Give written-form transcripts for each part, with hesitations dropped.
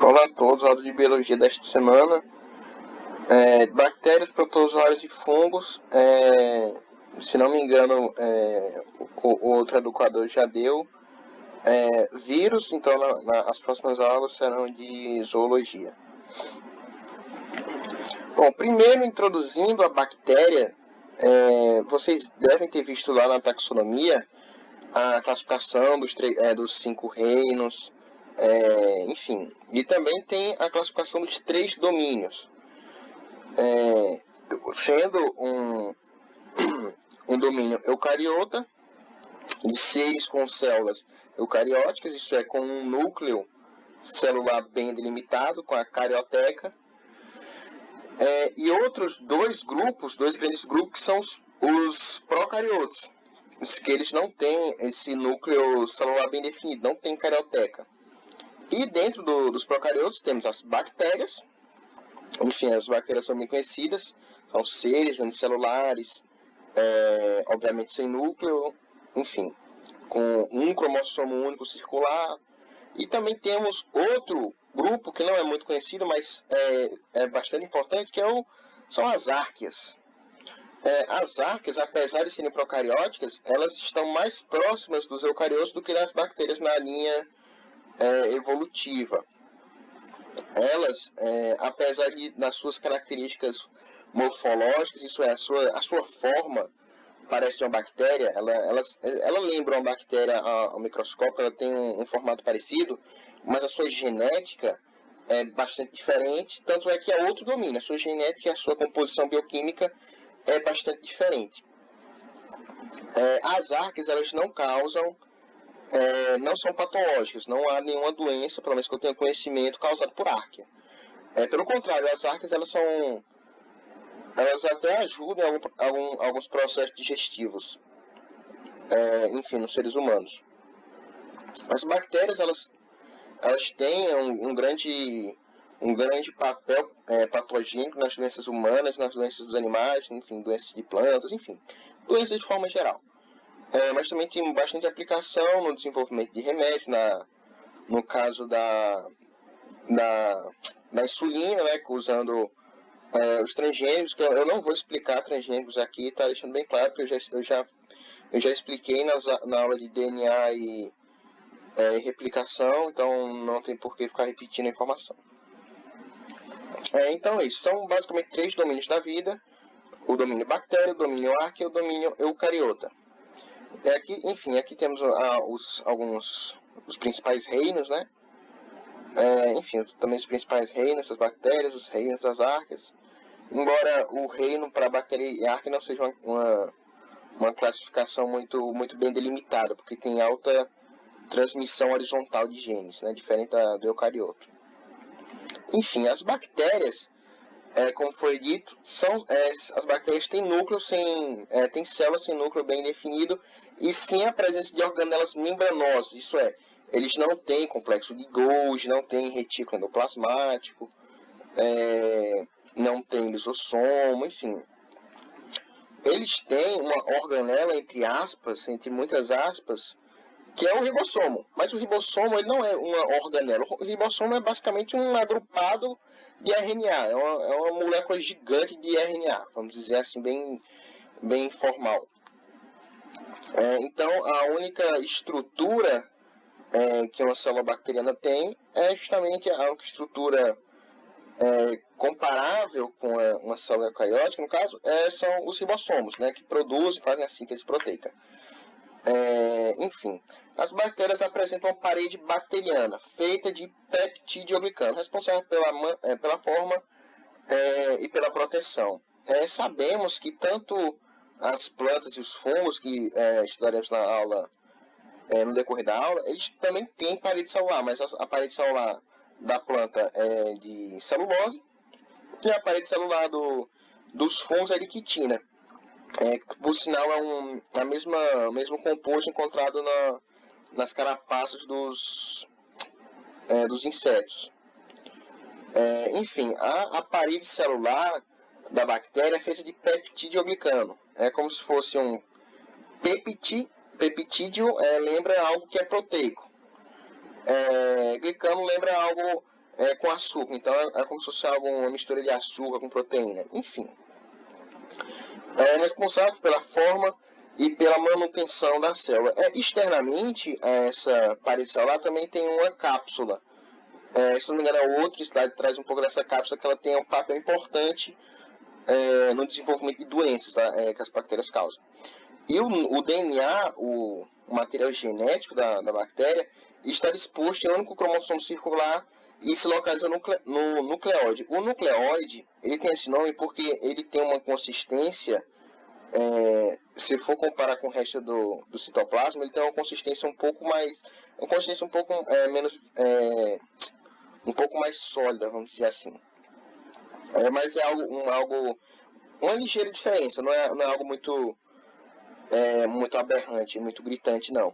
Olá a todos, aula de biologia desta semana. Bactérias, protozoários e fungos. Se não me engano, o outro educador já deu. Vírus, então as próximas aulas serão de zoologia. Bom, primeiro introduzindo a bactéria, vocês devem ter visto lá na taxonomia a classificação dos 5 reinos, enfim. E também tem a classificação dos 3 domínios, sendo um domínio eucariota, de seres com células eucarióticas, isso é, com um núcleo celular bem delimitado, com a carioteca, e outros dois grandes grupos, que são os procariotos, que eles não têm esse núcleo celular bem definido, não tem carioteca. E dentro dos procariotos temos as bactérias. Enfim, as bactérias são bem conhecidas, são seres unicelulares, obviamente sem núcleo, enfim, com um cromossomo único circular. E também temos outro grupo que não é muito conhecido, mas é bastante importante, que são as árqueas. As árqueas, apesar de serem procarióticas, elas estão mais próximas dos eucariotos do que das bactérias na linha evolutiva. Elas, apesar de, nas suas características morfológicas, isso é, a sua forma parece de uma bactéria, ela lembra uma bactéria ao microscópio, ela tem um formato parecido, mas a sua genética é bastante diferente, tanto é que é outro domínio, a sua genética e a sua composição bioquímica é bastante diferente. As árqueas, elas não causam, não são patológicas, não há nenhuma doença, pelo menos que eu tenha conhecimento, causada por árquea. Pelo contrário, as árqueas, elas até ajudam em alguns processos digestivos, enfim, nos seres humanos. As bactérias, elas têm um grande papel patogênico nas doenças humanas, nas doenças dos animais, enfim, doenças de plantas, enfim, doenças de forma geral. Mas também tem bastante aplicação no desenvolvimento de remédios, no caso da insulina, né, usando os transgênicos, que eu não vou explicar transgênicos aqui, tá deixando bem claro, porque eu já expliquei na aula de DNA e replicação, então não tem por que ficar repetindo a informação. Então é isso, são basicamente 3 domínios da vida: o domínio bactéria, o domínio árquea e o domínio eucariota. Aqui temos os principais reinos, né? Enfim, também os principais reinos das bactérias, os reinos das árqueas. Embora o reino para bactéria e árquea não seja uma classificação muito bem delimitada, porque tem alta transmissão horizontal de genes, né? Diferente do eucarioto. Enfim, as bactérias, como foi dito, as bactérias têm têm células sem núcleo bem definido e sim a presença de organelas membranosas, isso é, eles não têm complexo de Golgi, não têm retículo endoplasmático, não têm lisossomo, enfim. Eles têm uma organela, entre muitas aspas, que é o ribossomo. Mas o ribossomo, ele não é uma organela. O ribossomo é basicamente um agrupado de RNA. É uma molécula gigante de RNA, vamos dizer assim, bem formal. Então, a única estrutura que uma célula bacteriana tem é justamente a única estrutura comparável com uma célula eucariótica, no caso, são os ribossomos, né, que produzem e fazem a síntese proteica. Enfim, as bactérias apresentam uma parede bacteriana feita de peptidoglicano, responsável pela forma e pela proteção. Sabemos que tanto as plantas e os fungos, que estudaremos na aula, no decorrer da aula, eles também têm parede celular, mas a parede celular da planta é de celulose e a parede celular dos fungos é de quitina. Por sinal, é o mesmo composto encontrado nas carapaças dos insetos. Enfim, a parede celular da bactéria é feita de peptidoglicano. É como se fosse um peptídeo, lembra algo que é proteico. Glicano lembra algo com açúcar, então é como se fosse uma mistura de açúcar com proteína, enfim. É responsável pela forma e pela manutenção da célula. Externamente, essa parede celular também tem uma cápsula. Se não me engano, é outro slide traz um pouco dessa cápsula, que ela tem um papel importante no desenvolvimento de doenças que as bactérias causam. E o DNA, o material genético da bactéria, está disposto em um único cromossomo circular e se localiza no nucleóide. O nucleóide, ele tem esse nome porque ele tem uma consistência, se for comparar com o resto do citoplasma, ele tem uma consistência um pouco mais, menos, um pouco mais sólida, vamos dizer assim. Mas é uma ligeira diferença, não é algo muito aberrante, muito gritante, não.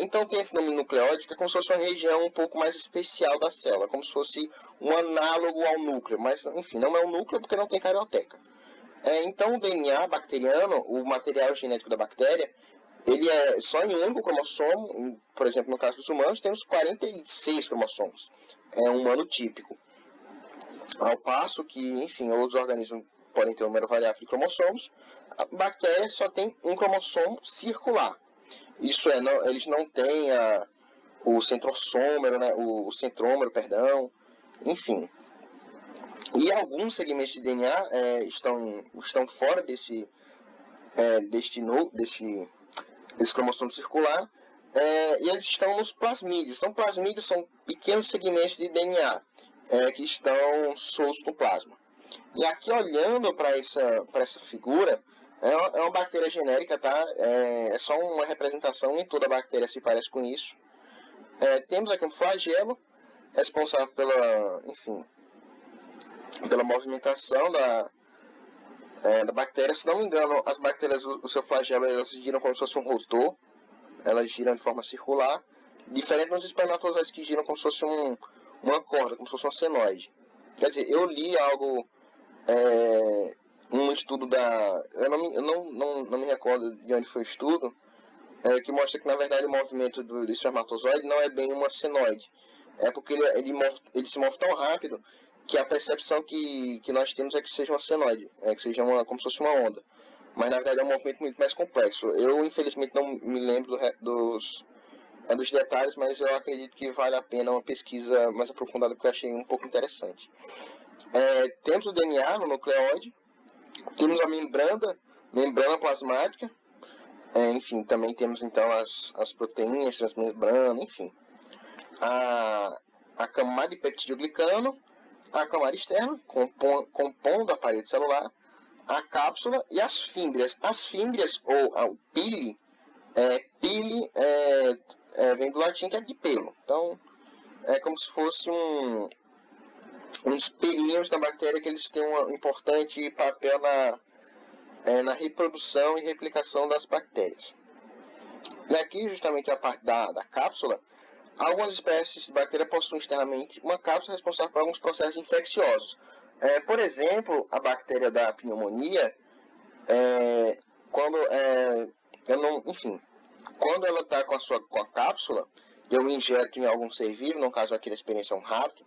Então tem esse nome nucleóide, que é como se fosse uma região um pouco mais especial da célula, como se fosse um análogo ao núcleo, mas enfim, não é um núcleo porque não tem carioteca. Então o DNA bacteriano, o material genético da bactéria, ele é só em um único cromossomo. Por exemplo, no caso dos humanos, temos 46 cromossomos. É um humano típico. Ao passo que, enfim, outros organismos podem ter um número variável de cromossomos, a bactéria só tem um cromossomo circular. Isso eles não têm o centrosômero, né, o centrômero, perdão, enfim. E alguns segmentos de DNA estão fora desse cromossomo circular, e eles estão nos plasmídeos. Então, plasmídeos são pequenos segmentos de DNA que estão soltos no plasma. E aqui, olhando para essa figura, é uma bactéria genérica, tá? É só uma representação, nem toda bactéria se parece com isso. Temos aqui um flagelo, responsável pela movimentação da bactéria. Se não me engano, as bactérias, o seu flagelo, elas giram como se fosse um rotor, elas giram de forma circular, diferente dos espermatozoides que giram como se fosse uma corda, como se fosse uma senoide. Quer dizer, eu li algo, um estudo eu não me recordo de onde foi o estudo, que mostra que, na verdade, o movimento do espermatozoide não é bem uma senoide. É porque ele se move tão rápido que a percepção que nós temos é que seja uma senoide, que seja como se fosse uma onda. Mas, na verdade, é um movimento muito mais complexo. Eu, infelizmente, não me lembro dos detalhes, mas eu acredito que vale a pena uma pesquisa mais aprofundada, porque eu achei um pouco interessante. Temos o DNA no nucleóide, temos a membrana plasmática, enfim, também temos então as proteínas, transmembrana, enfim. A camada de peptidoglicano, a camada externa, compondo a parede celular, a cápsula e as fímbrias. As fímbrias, ou o pili, vem do latim, que é de pelo. Então, é como se fosse uns pelinhos da bactéria, que eles têm um importante papel na reprodução e replicação das bactérias. E aqui, justamente a parte da cápsula, algumas espécies de bactéria possuem externamente uma cápsula responsável por alguns processos infecciosos. Por exemplo, a bactéria da pneumonia, quando ela está com a cápsula, eu injeto em algum ser vivo, no caso aqui da experiência é um rato,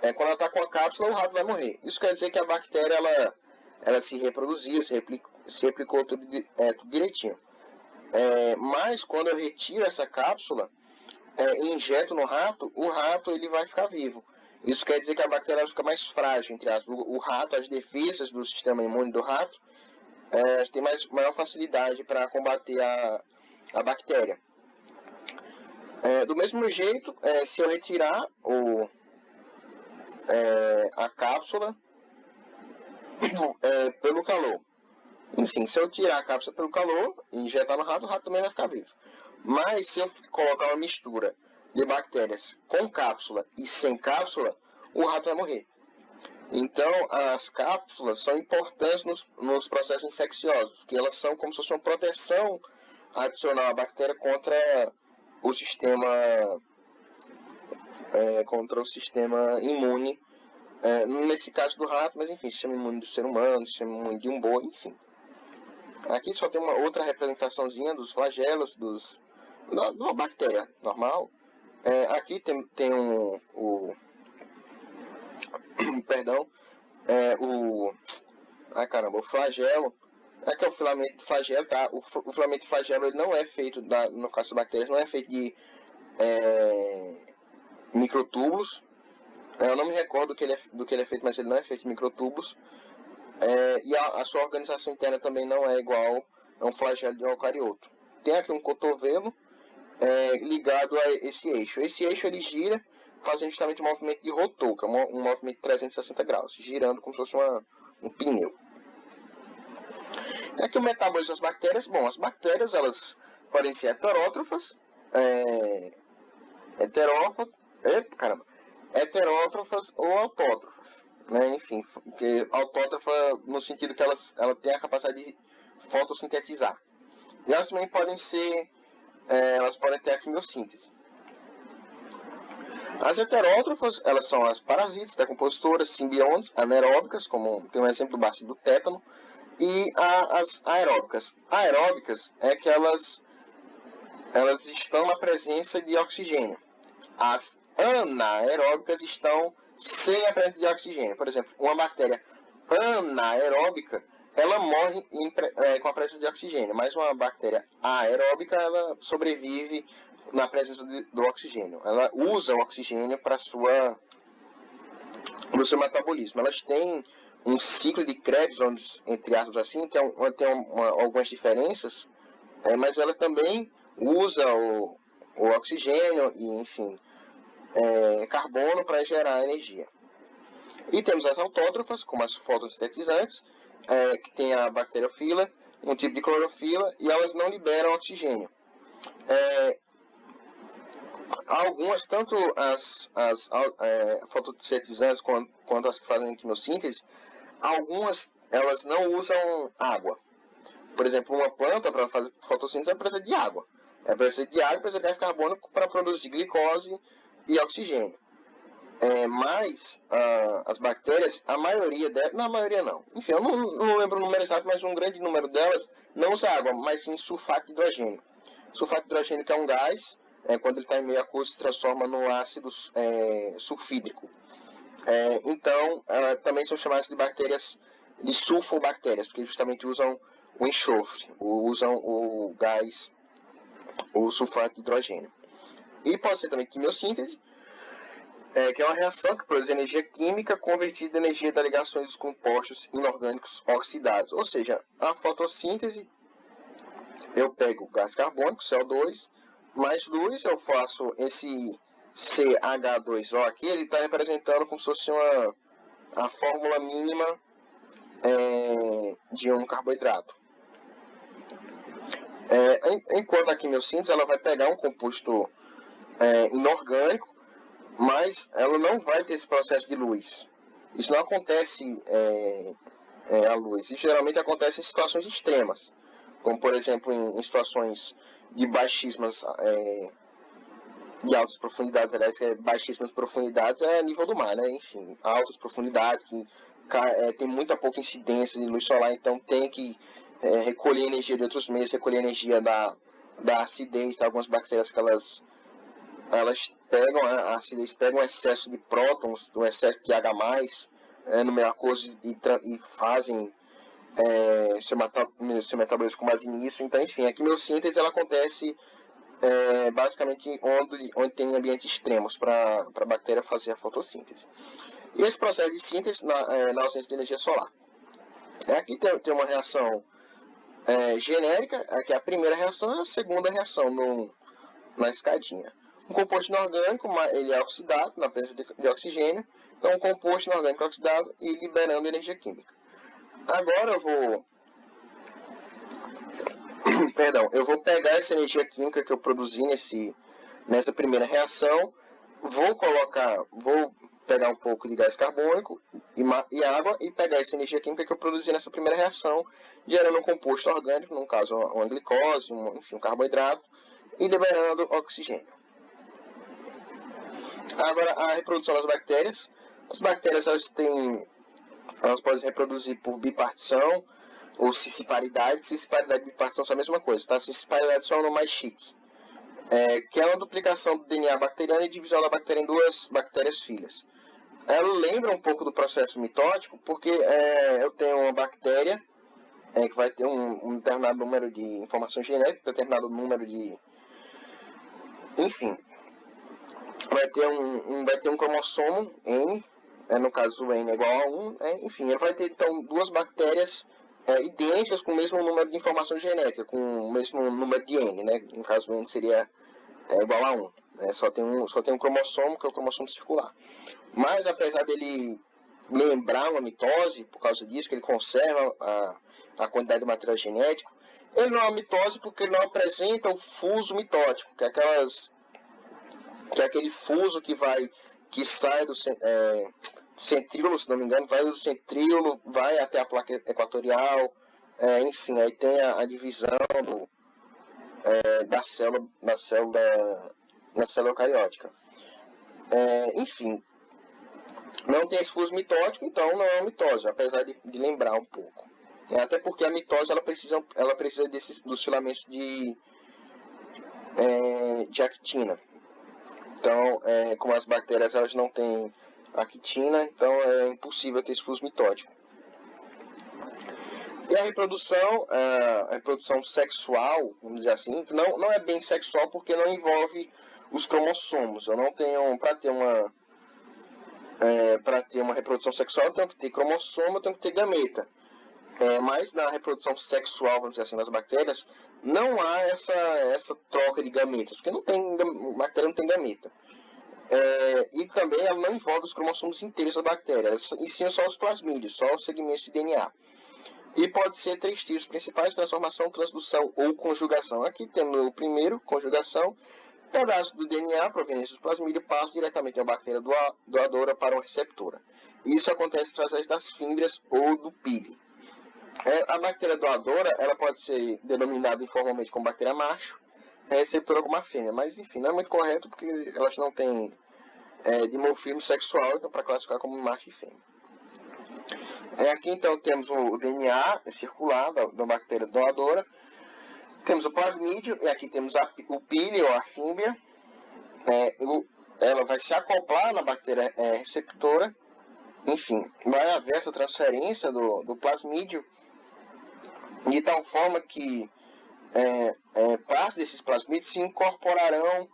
quando ela está com a cápsula, o rato vai morrer. Isso quer dizer que a bactéria ela se reproduziu, se replicou tudo direitinho. Mas quando eu retiro essa cápsula e injeto no rato, o rato ele vai ficar vivo. Isso quer dizer que a bactéria fica mais frágil, entre aspas. O rato, as defesas do sistema imune do rato, tem maior facilidade para combater a bactéria. Do mesmo jeito, se eu retirar a cápsula pelo calor. Enfim, se eu tirar a cápsula pelo calor e injetar no rato, o rato também vai ficar vivo. Mas se eu colocar uma mistura de bactérias com cápsula e sem cápsula, o rato vai morrer. Então, as cápsulas são importantes nos processos infecciosos, porque elas são como se fosse uma proteção adicional à bactéria contra o sistema imune, nesse caso do rato, mas enfim, sistema imune do ser humano, sistema imune de um boi, enfim. Aqui só tem uma outra representaçãozinha dos flagelos de uma bactéria normal. Aqui tem perdão, o flagelo, que é o filamento flagelo, tá? O filamento flagelo ele não é feito, no caso das bactérias, não é feito de microtúbulos. Eu não me recordo do que ele é feito, mas ele não é feito de microtúbulos. E a sua organização interna também não é igual a um flagelo de um eucarioto. Tem aqui um cotovelo ligado a esse eixo. Esse eixo ele gira fazendo justamente um movimento de rotor, que é um movimento de 360 graus, girando como se fosse um pneu. Aqui o metabolismo das bactérias. Bom, as bactérias elas podem ser heterótrofas, heterótrofas ou autótrofas, né? Enfim, porque autótrofa no sentido que ela tem a capacidade de fotossintetizar. E elas também podem ser, elas podem ter a quimiossíntese. As heterótrofas, elas são as parasitas, decompositoras, simbiontes, anaeróbicas, como tem um exemplo do bacilo do tétano, e as aeróbicas. Aeróbicas é que elas estão na presença de oxigênio. As anaeróbicas estão sem a presença de oxigênio. Por exemplo, uma bactéria anaeróbica, ela morre com a presença de oxigênio, mas uma bactéria aeróbica, ela sobrevive na presença do oxigênio. Ela usa o oxigênio para o seu metabolismo. Elas têm um ciclo de Krebs, entre aspas assim, que tem algumas diferenças, mas ela também usa o oxigênio e, enfim, carbono para gerar energia. E temos as autótrofas, como as fotossintetizantes, que tem a bacteriofila, um tipo de clorofila, e elas não liberam oxigênio. Algumas, tanto as fotossintetizantes quanto as que fazem quimiossíntese, algumas elas não usam água. Por exemplo, uma planta para fazer fotossíntese ela precisa de água. Ela precisa de água, precisa de gás carbônico para produzir glicose e oxigênio. Mas as bactérias, a maioria delas, não a maioria não, enfim, eu não lembro o número exato, mas um grande número delas não usa água, mas sim sulfato de hidrogênio. Sulfato de hidrogênio que é um gás, quando ele está em meio aquoso se transforma no ácido sulfídrico. Então, também são chamadas de bactérias, de sulfobactérias, porque justamente usam o enxofre, usam o gás, o sulfato de hidrogênio. E pode ser também quimiossíntese, que é uma reação que produz energia química convertida em energia das ligações dos compostos inorgânicos oxidados. Ou seja, a fotossíntese, eu pego o gás carbônico, CO2, mais luz, eu faço esse CH2O aqui, ele está representando como se fosse a fórmula mínima de um carboidrato. Enquanto a quimiossíntese ela vai pegar um composto inorgânico, mas ela não vai ter esse processo de luz. Isso não acontece à luz. Isso geralmente acontece em situações extremas, como por exemplo em situações de baixíssimas, de altas profundidades, aliás, baixíssimas profundidades é nível do mar, né? Enfim, altas profundidades que tem muita pouca incidência de luz solar, então tem que recolher energia de outros meios, recolher energia da acidez, tá? Algumas bactérias que elas pegam a acidez, pegam um excesso de prótons, um excesso de H+, no meio aquoso e fazem seu metabolismo com base nisso. Então, enfim, a quimiossíntese ela acontece basicamente onde tem ambientes extremos para a bactéria fazer a fotossíntese. E esse processo de síntese na ausência de energia solar. Aqui tem uma reação genérica, que é a primeira reação e a segunda reação na escadinha. Um composto inorgânico, ele é oxidado na presença de oxigênio, então um composto inorgânico oxidado e liberando energia química. Agora eu vou pegar essa energia química que eu produzi nessa primeira reação, vou pegar um pouco de gás carbônico e água e pegar essa energia química que eu produzi nessa primeira reação, gerando um composto orgânico, no caso uma glicose, um carboidrato, e liberando oxigênio. Agora, a reprodução das bactérias. As bactérias elas podem se reproduzir por bipartição ou cisparidade. Cisparidade e bipartição são a mesma coisa, tá? Cisparidade só é o nome mais chique. Que é uma duplicação do DNA bacteriano e divisão da bactéria em duas bactérias filhas. ela lembra um pouco do processo mitótico, porque eu tenho uma bactéria que vai ter um determinado número de informação genética, determinado número de... Enfim, vai ter um cromossomo N, no caso o N é igual a 1, enfim, ele vai ter então duas bactérias idênticas com o mesmo número de informação genética, com o mesmo número de N, né? No caso o N seria igual a 1, né? Só tem um cromossomo, que é o cromossomo circular. Mas apesar dele lembrar uma mitose, por causa disso, que ele conserva a quantidade de material genético, ele não é uma mitose porque ele não apresenta o fuso mitótico, que é aquele fuso que sai do centríolo, se não me engano, vai do centríolo, vai até a placa equatorial, enfim, aí tem a divisão da célula eucariótica. Enfim, não tem esse fuso mitótico, então não é uma mitose, apesar de lembrar um pouco. Até porque a mitose ela precisa dos filamentos de actina. Então, como as bactérias elas não têm actina, então é impossível ter esse fuso mitótico. E a reprodução sexual, vamos dizer assim, não é bem sexual porque não envolve os cromossomos. Eu não tenho, para ter uma reprodução sexual, eu tenho que ter cromossomo, eu tenho que ter gameta. Mas na reprodução sexual, vamos dizer assim, das bactérias, não há essa troca de gametas, porque a bactéria não tem gameta. E também ela não envolve os cromossomos inteiros da bactéria, e sim só os plasmídeos, só os segmentos de DNA. E pode ser 3 tipos principais: transformação, transdução ou conjugação. Aqui temos o primeiro, conjugação. Pedaço do DNA proveniente dos plasmídeos passa diretamente da bactéria doadora para uma receptora. Isso acontece através das fímbrias ou do pile. A bactéria doadora ela pode ser denominada informalmente como bactéria macho, a receptora como uma fêmea, mas enfim, não é muito correto porque elas não têm dimorfismo sexual, então para classificar como macho e fêmea. Aqui então temos o DNA circular da bactéria doadora, temos o plasmídio, e aqui temos o pile ou a fímbria. Ela vai se acoplar na bactéria receptora, enfim, vai haver essa transferência do plasmídio, de tal forma que partes desses plasmídeos se incorporarão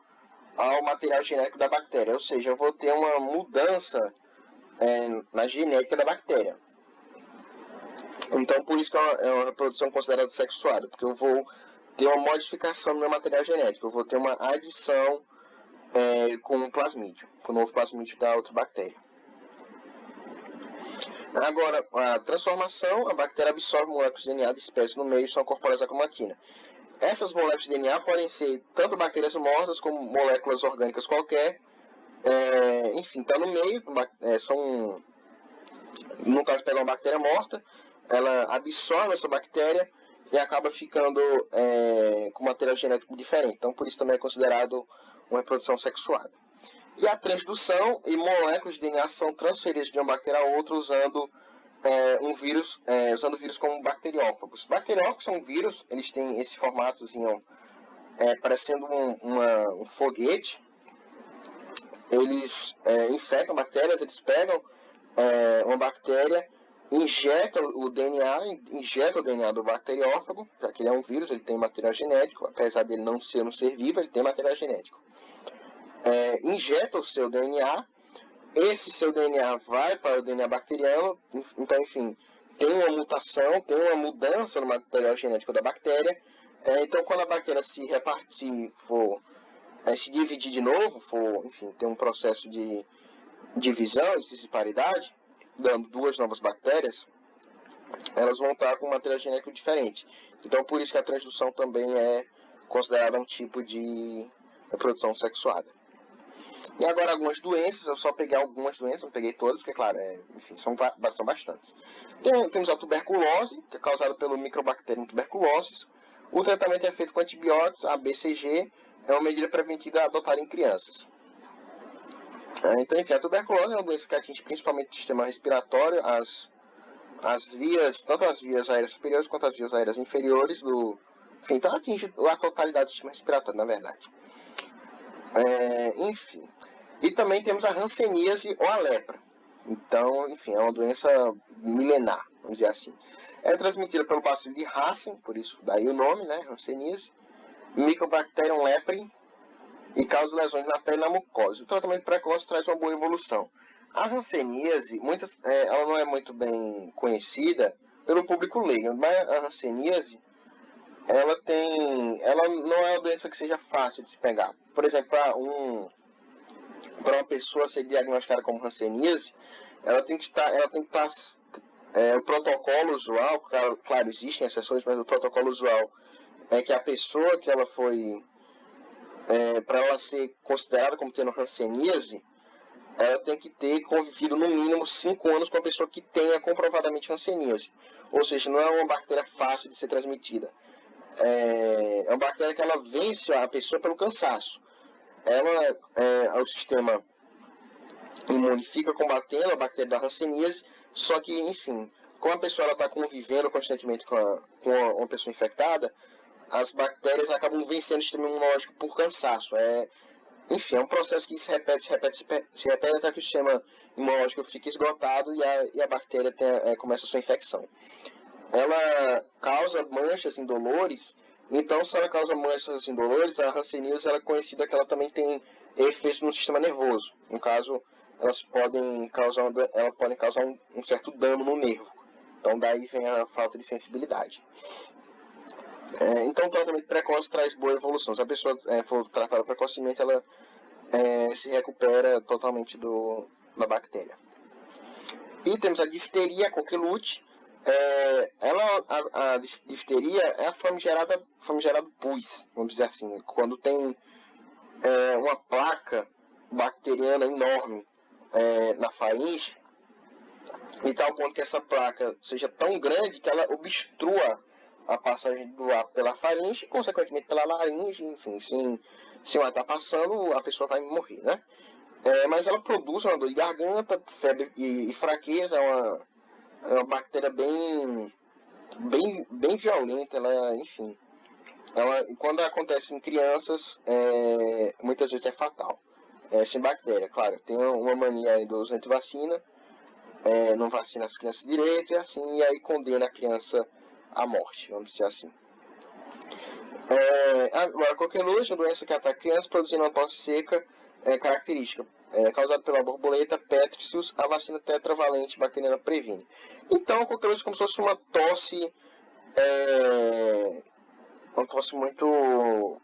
ao material genético da bactéria, ou seja, eu vou ter uma mudança na genética da bactéria. Então, por isso que é uma reprodução considerada sexuada, porque eu vou ter uma modificação no meu material genético, eu vou ter uma adição com um plasmídio, com o novo plasmídio da outra bactéria. Agora, a transformação, a bactéria absorve moléculas de DNA de espécies no meio e são incorporadas à cromatina. Essas moléculas de DNA podem ser tanto bactérias mortas como moléculas orgânicas qualquer. Enfim, está no meio, no caso, pega uma bactéria morta, ela absorve essa bactéria e acaba ficando com material genético diferente. Então, por isso também é considerado uma reprodução sexuada. E a transdução, e moléculas de DNA são transferidas de uma bactéria a outra usando vírus como bacteriófagos. Bacteriófagos são vírus, eles têm esse formatozinho parecendo um foguete. Eles infectam bactérias, eles pegam uma bactéria, injeta o DNA do bacteriófago, já que ele é um vírus, ele tem material genético, apesar dele não ser um ser vivo, ele tem material genético. Injeta o seu DNA, esse seu DNA vai para o DNA bacteriano, então, enfim, tem uma mutação, tem uma mudança no material genético da bactéria. Então, quando a bactéria se repartir, se dividir de novo, enfim, ter um processo de divisão e disparidade, dando 2 novas bactérias, elas vão estar com um material genético diferente. Então, por isso que a transdução também é considerada um tipo de reprodução sexuada. E agora algumas doenças, eu só peguei algumas doenças, não peguei todas, porque, claro, enfim, são bastantes. Temos a tuberculose, que é causada pelo Mycobacterium tuberculosis. O tratamento é feito com antibióticos, a BCG, é uma medida preventiva adotada em crianças. Então, enfim, a tuberculose é uma doença que atinge principalmente o sistema respiratório, tanto as vias aéreas superiores quanto as vias aéreas inferiores enfim, então atinge a totalidade do sistema respiratório, na verdade. Enfim. E também temos a hanseníase ou a lepra. Então, enfim, é uma doença milenar, vamos dizer assim. É transmitida pelo bacilo de Hansen, por isso daí o nome, né, hanseníase, Mycobacterium leprae, e causa lesões na pele e na mucosa. O tratamento precoce traz uma boa evolução. A hanseníase, ela não é muito bem conhecida pelo público leigo, mas a hanseníase, ela não é uma doença que seja fácil de se pegar. Por exemplo, para uma pessoa ser diagnosticada como hanseníase, ela tem que estar, o protocolo usual, claro, existem exceções, mas o protocolo usual é que a pessoa que ela foi, para ela ser considerada como tendo hanseníase, ela tem que ter convivido no mínimo 5 anos com uma pessoa que tenha comprovadamente hanseníase. Ou seja, não é uma bactéria fácil de ser transmitida. É uma bactéria que ela vence a pessoa pelo cansaço. O sistema imune fica combatendo a bactéria da hanseníase, só que, enfim, como a pessoa está convivendo constantemente com uma pessoa infectada, as bactérias acabam vencendo o sistema imunológico por cansaço. Enfim, é um processo que se repete até que o sistema imunológico fique esgotado e a bactéria começa a sua infecção. Ela causa manchas indolores, então se ela causa manchas indolores, a hanseníase é conhecida que ela também tem efeitos no sistema nervoso. No caso, elas podem causar um certo dano no nervo. Então daí vem a falta de sensibilidade. Então o tratamento precoce traz boa evolução. Se a pessoa for tratada precocemente, ela se recupera totalmente da bactéria. E temos a difteria, a coqueluche. A difteria é a famigerado pus, vamos dizer assim, quando tem uma placa bacteriana enorme na faringe, e tal ponto que essa placa seja tão grande que ela obstrua a passagem do ar pela faringe, consequentemente pela laringe, enfim, se o ar está passando, a pessoa vai morrer, né? Mas ela produz uma dor de garganta, febre e fraqueza, é uma bactéria bem violenta, enfim. Quando acontece em crianças, muitas vezes é fatal. Sem bactéria, claro. Tem uma mania aí dos antivacina, não vacina as crianças direito, e aí condena a criança à morte, vamos dizer assim. Agora, a coqueluche é uma doença que ataca crianças produzindo uma tosse seca característica, causada pela borboleta Petricius, a vacina tetravalente bacteriana previne. Então, a coqueluche é como se fosse uma tosse muito,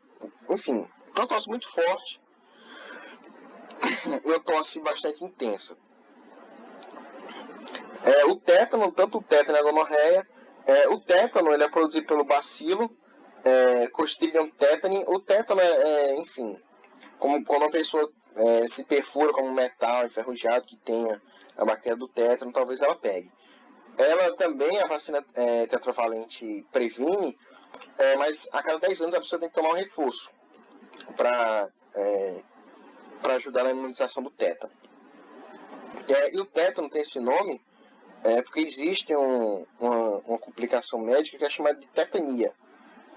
enfim, uma tosse muito forte, uma tosse bastante intensa. O tétano, tanto o tétano e a gonorreia, o tétano ele é produzido pelo bacilo Clostridium tetani. O tétano enfim, quando uma pessoa se perfura como metal enferrujado que tenha a bactéria do tétano, talvez ela pegue. Ela também, a vacina tetravalente previne, mas a cada 10 anos a pessoa tem que tomar um reforço para ajudar na imunização do tétano. E o tétano tem esse nome porque existe uma complicação médica que é chamada de tetania.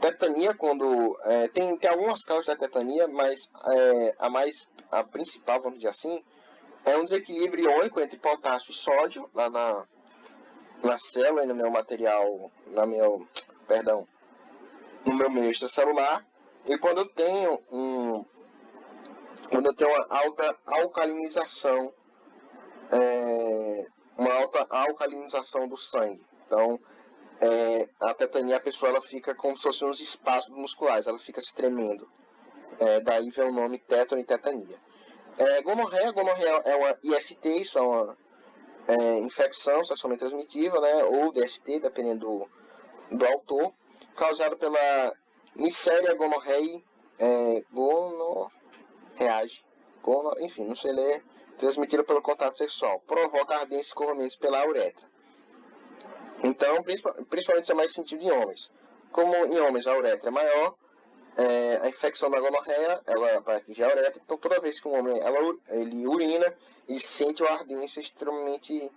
Tetania, quando tem algumas causas da tetania, mas a principal, vamos dizer assim, é um desequilíbrio iônico entre potássio e sódio lá na célula e no meu material, no meu meio extracelular. E quando eu tenho uma alta alcalinização, do sangue. Então, a tetania, a pessoa ela fica como se fossem uns espasmos musculares, ela fica se tremendo. Daí vem o nome tétano e tetania. Gonorreia é uma IST, isso é uma infecção sexualmente transmitível, né, ou DST, dependendo do autor, causada pela Neisseria gonorrhoeae, enfim, não sei ler, transmitida pelo contato sexual, provoca ardência e escorrimentos pela uretra. Então, principalmente isso é mais sentido em homens. Como em homens a uretra é maior, a infecção da gonorreia, ela vai atingir a uretra, então toda vez que um homem ele urina, ele sente uma ardência extremamente,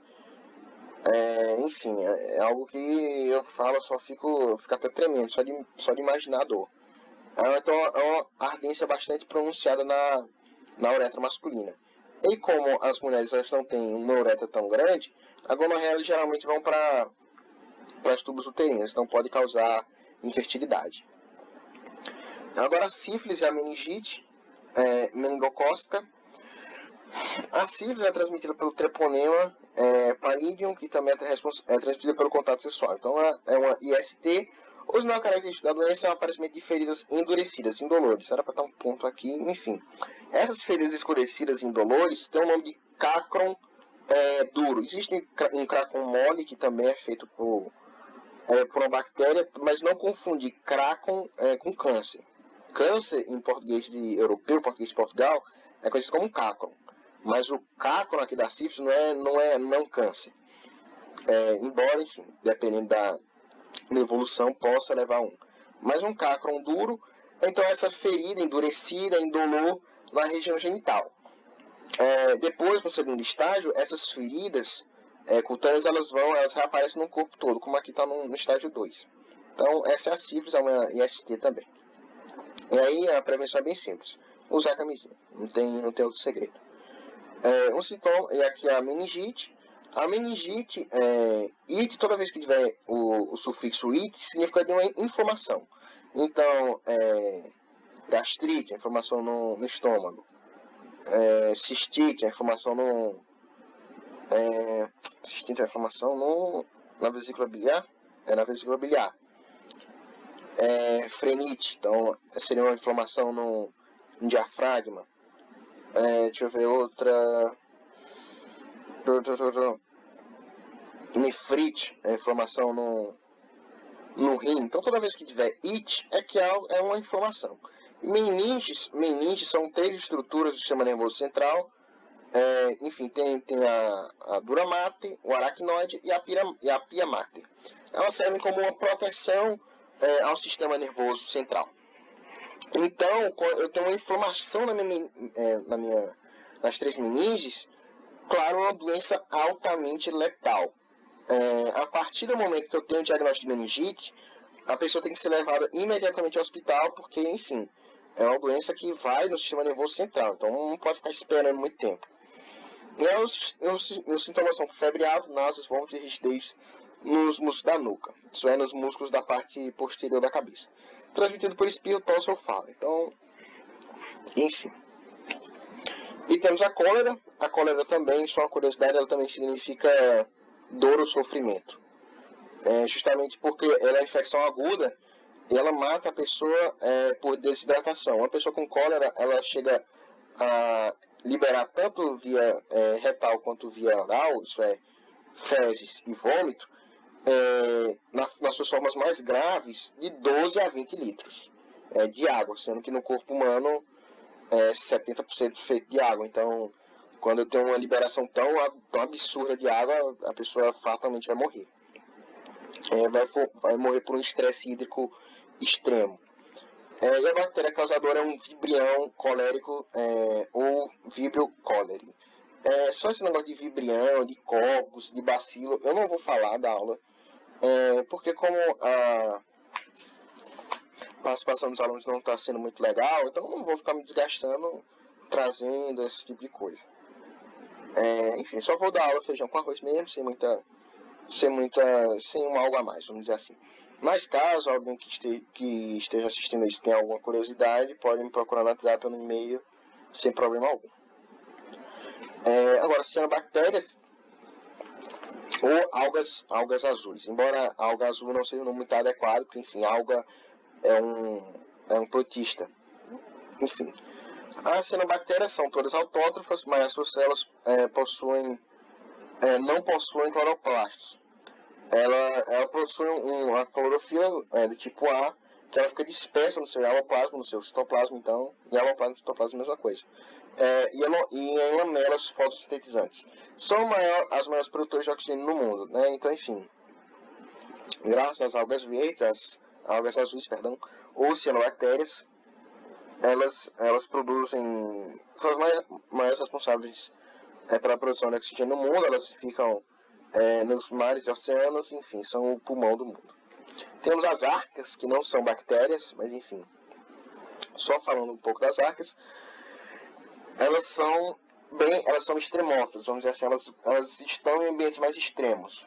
enfim, é algo que eu falo, fico até tremendo, só de imaginar a dor. Então é uma ardência bastante pronunciada na uretra masculina. E como as mulheres elas não têm uma uretra tão grande, a gonorreia geralmente vão para as tubos uterinas, então pode causar infertilidade. Agora a sífilis e a meningite meningocócica. A sífilis é transmitida pelo treponema pallidum, que também é transmitida pelo contato sexual. Então é uma IST. O sinal característico da doença é o aparecimento de feridas endurecidas, indolores. Era para estar um ponto aqui, enfim. Essas feridas escurecidas indolores têm o nome de cacron duro. Existe um cracon mole, que também é feito por uma bactéria, mas não confundir cracon com câncer. Câncer, em português de europeu, português de Portugal, é conhecido como cacron. Mas o cacron aqui da sífilis não é câncer. Embora, enfim, dependendo da evolução, possa levar a um. Mas um cacron duro, então essa ferida endurecida, indolor na região genital. Depois, no segundo estágio, essas feridas cutâneas elas reaparecem no corpo todo, como aqui está no estágio 2. Então, essa é a sífilis, é uma IST também. E aí a prevenção é bem simples. Usar a camisinha. Não tem outro segredo. Um sintoma, e aqui é a meningite. A meningite, it, toda vez que tiver o sufixo it, significa de uma inflamação. Então, gastrite, inflamação no estômago. Cistite, inflamação na vesícula biliar. Na vesícula biliar. Frenite, então seria uma inflamação no diafragma. Deixa eu ver outra. Nefrite, inflamação no rim. Então toda vez que tiver it, que é uma inflamação. Meninges são 3 estruturas do sistema nervoso central. Enfim, tem a dura mater, o aracnoide e a pia mater. Elas servem como uma proteção ao sistema nervoso central. Então, eu tenho uma inflamação nas 3 meninges, claro, uma doença altamente letal. A partir do momento que eu tenho o diagnóstico de meningite, a pessoa tem que ser levada imediatamente ao hospital, porque, enfim, é uma doença que vai no sistema nervoso central, então não pode ficar esperando muito tempo. E os sintomas são febre alta, náuseas, vômitos e rigidez nos músculos da nuca. Isso é, nos músculos da parte posterior da cabeça. Transmitido por espirro, tosse ou fala. Então, enfim. E temos a cólera. A cólera também, só uma curiosidade, ela também significa dor ou sofrimento. Justamente porque ela é infecção aguda e ela mata a pessoa por desidratação. Uma pessoa com cólera, ela chega a liberar tanto via retal quanto via oral, isso é, fezes e vômito, nas suas formas mais graves, de 12 a 20 litros de água, sendo que no corpo humano 70% feito de água. Então, quando eu tenho uma liberação tão absurda de água, a pessoa fatalmente vai morrer. Vai morrer por um estresse hídrico extremo. E a bactéria causadora é um vibrião colérico ou vibrio cholerae. Só esse negócio de vibrião, de cocos, de bacilo, eu não vou falar da aula, porque como a participação dos alunos não está sendo muito legal, então eu não vou ficar me desgastando trazendo esse tipo de coisa. Enfim, só vou dar aula feijão com arroz mesmo, sem algo a mais, vamos dizer assim. Mas caso alguém que esteja assistindo isso tenha alguma curiosidade, pode me procurar no WhatsApp ou no e-mail, sem problema algum. Agora, cianobactérias ou algas azuis. Embora a alga azul não seja um nome muito adequado, porque, enfim, alga é um protista. Enfim, as cianobactérias são todas autótrofas, mas as suas células não possuem cloroplastos. Ela possui uma clorofila do tipo A, que ela fica dispersa no seu aloplasma, no seu citoplasma, então, e aloplasma e citoplasma é a mesma coisa. E em lamelas fotossintetizantes. São as maiores produtoras de oxigênio no mundo, né? Então, enfim, graças às algas verdes, algas azuis, ou cianobactérias, elas produzem, são as maiores responsáveis pela produção de oxigênio no mundo. Elas ficam nos mares e oceanos, enfim, são o pulmão do mundo. Temos as arcas, que não são bactérias, mas enfim, só falando um pouco das arcas, elas são elas são extremófilas, vamos dizer assim, elas estão em ambientes mais extremos.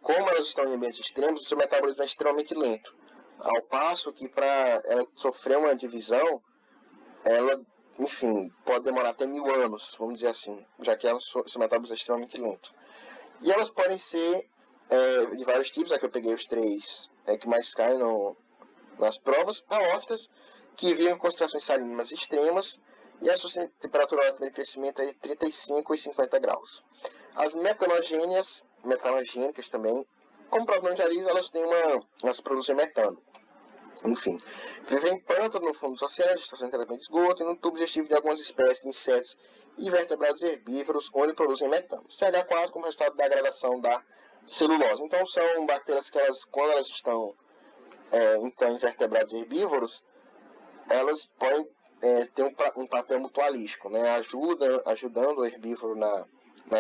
Como elas estão em ambientes extremos, o seu metabolismo é extremamente lento. Ao passo que para ela sofrer uma divisão, ela, enfim, pode demorar até 1000 anos, vamos dizer assim, já que seu metabolismo é extremamente lento. E elas podem ser de vários tipos, aqui eu peguei os 3 que mais caem nas provas: halófitas, que vivem em concentrações salinas extremas, e a sua temperatura ótima de crescimento é de 35 e 50 graus. As metanogênicas também, como o próprio nome já diz, elas produzem metano. Enfim, vivem em pântano no fundo dos oceanos, estações de tratamento de esgoto e no tubo digestivo de algumas espécies de insetos e vertebrados herbívoros, onde produzem metano. CH4 como resultado da degradação da celulose. Então, são bactérias que quando elas estão em vertebrados herbívoros, elas podem ter um papel mutualístico, né? Ajudando o herbívoro na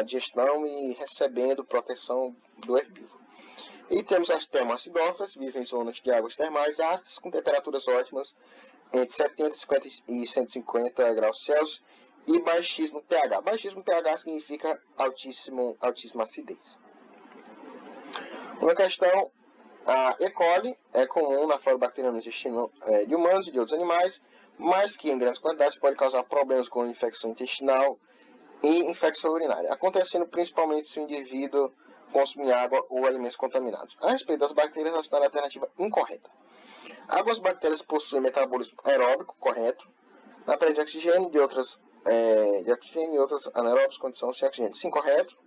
digestão e recebendo proteção do herbívoro. E temos as termoacidófilas, vivem em zonas de águas termais ácidas com temperaturas ótimas entre 70 e 150 graus Celsius e baixíssimo pH. Baixíssimo pH significa altíssima acidez. Uma questão: a E. coli é comum na flora bacteriana no intestino de humanos e de outros animais, mas que em grandes quantidades pode causar problemas com infecção intestinal e infecção urinária, acontecendo principalmente se o indivíduo consumir água ou alimentos contaminados. A respeito das bactérias, a cidade alternativa incorreta. Algumas bactérias possuem metabolismo aeróbico correto, na presença de oxigênio, de outras anaeróbicos, condição sem oxigênio. Sim, correto.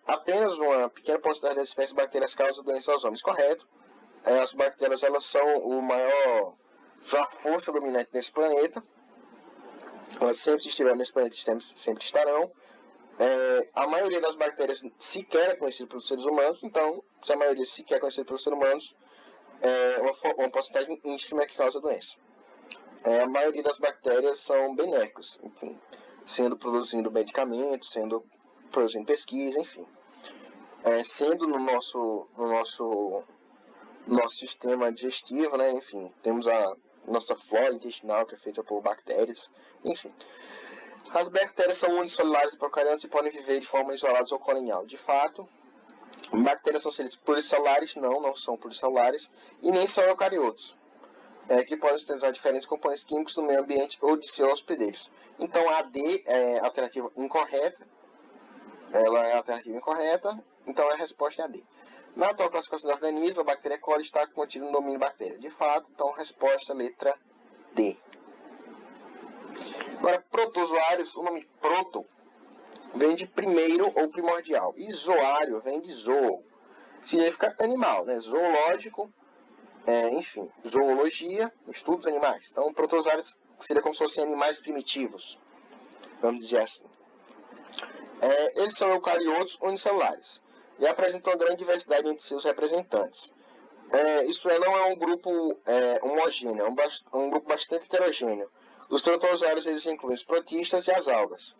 Apenas uma pequena porcentagem das espécies de bactérias causa doença aos homens. Correto. As bactérias, elas são a força dominante nesse planeta. Elas sempre estiveram nesse planeta e sempre estarão. A maioria das bactérias sequer é conhecida pelos seres humanos. Então, se a maioria sequer é conhecida pelos seres humanos, uma porcentagem ínfima que causa doença. A maioria das bactérias são benéficas, enfim, produzindo medicamentos, produzindo pesquisa, enfim. Sendo no nosso sistema digestivo, né, enfim, temos a nossa flora intestinal, que é feita por bactérias, enfim. As bactérias são unicelulares e procariontes e podem viver de forma isolada ou colonial. De fato, bactérias são seres pluricelulares? Não são pluricelulares, e nem são eucariotos, que podem sintetizar diferentes componentes químicos no meio ambiente ou de seus hospedeiros. Então, a D é a alternativa incorreta. Ela é a alternativa incorreta, então a resposta é a D. Na atual classificação de organismos, a bactéria E. coli está contida no domínio bactéria. De fato, então, resposta letra D. Agora, protozoários, o nome proto vem de primeiro ou primordial, e zoário vem de zoo, significa animal, né? Zoológico, enfim, zoologia, estudos animais. Então, protozoários seria como se fossem animais primitivos, vamos dizer assim. Eles são eucariotos unicelulares e apresentam uma grande diversidade entre seus representantes. Isso não é um grupo homogêneo, é um grupo bastante heterogêneo. Os protozoários eles incluem os protistas e as algas.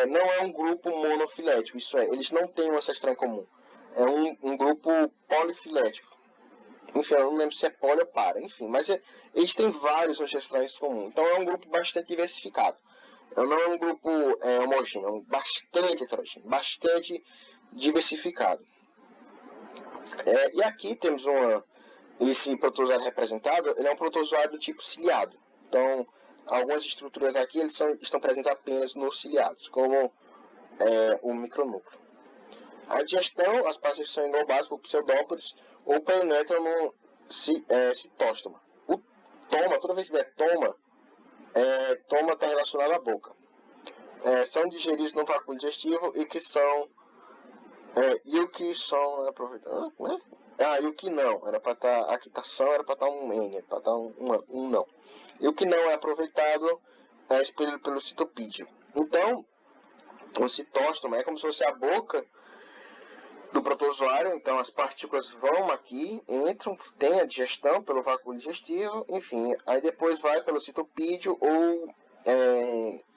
Não é um grupo monofilético, isso é, eles não têm um ancestral em comum. É um grupo polifilético. Enfim, eu não lembro se é poli ou para, enfim, mas eles têm vários ancestrais em comum. Então é um grupo bastante diversificado. Não é um grupo homogêneo, é um bastante heterogêneo, bastante diversificado. E aqui temos esse protozoário representado, ele é um protozoário do tipo ciliado. Então, algumas estruturas aqui estão presentes apenas nos ciliados, como o micronúcleo. A digestão, as partes são englobadas por pseudópodes ou penetram no citóstoma. O toma, toda vez que tiver toma está relacionado à boca. São digeridos no vácuo digestivo e o que são aproveitados. E o que não, era para estar a quitação, era para estar um N, era para estar um não. E o que não é aproveitado é expelido pelo citopídeo. Então, o citóstoma é como se fosse a boca do protozoário, então as partículas vão aqui, entram, tem a digestão pelo vácuo digestivo, enfim, aí depois vai pelo citopídeo ou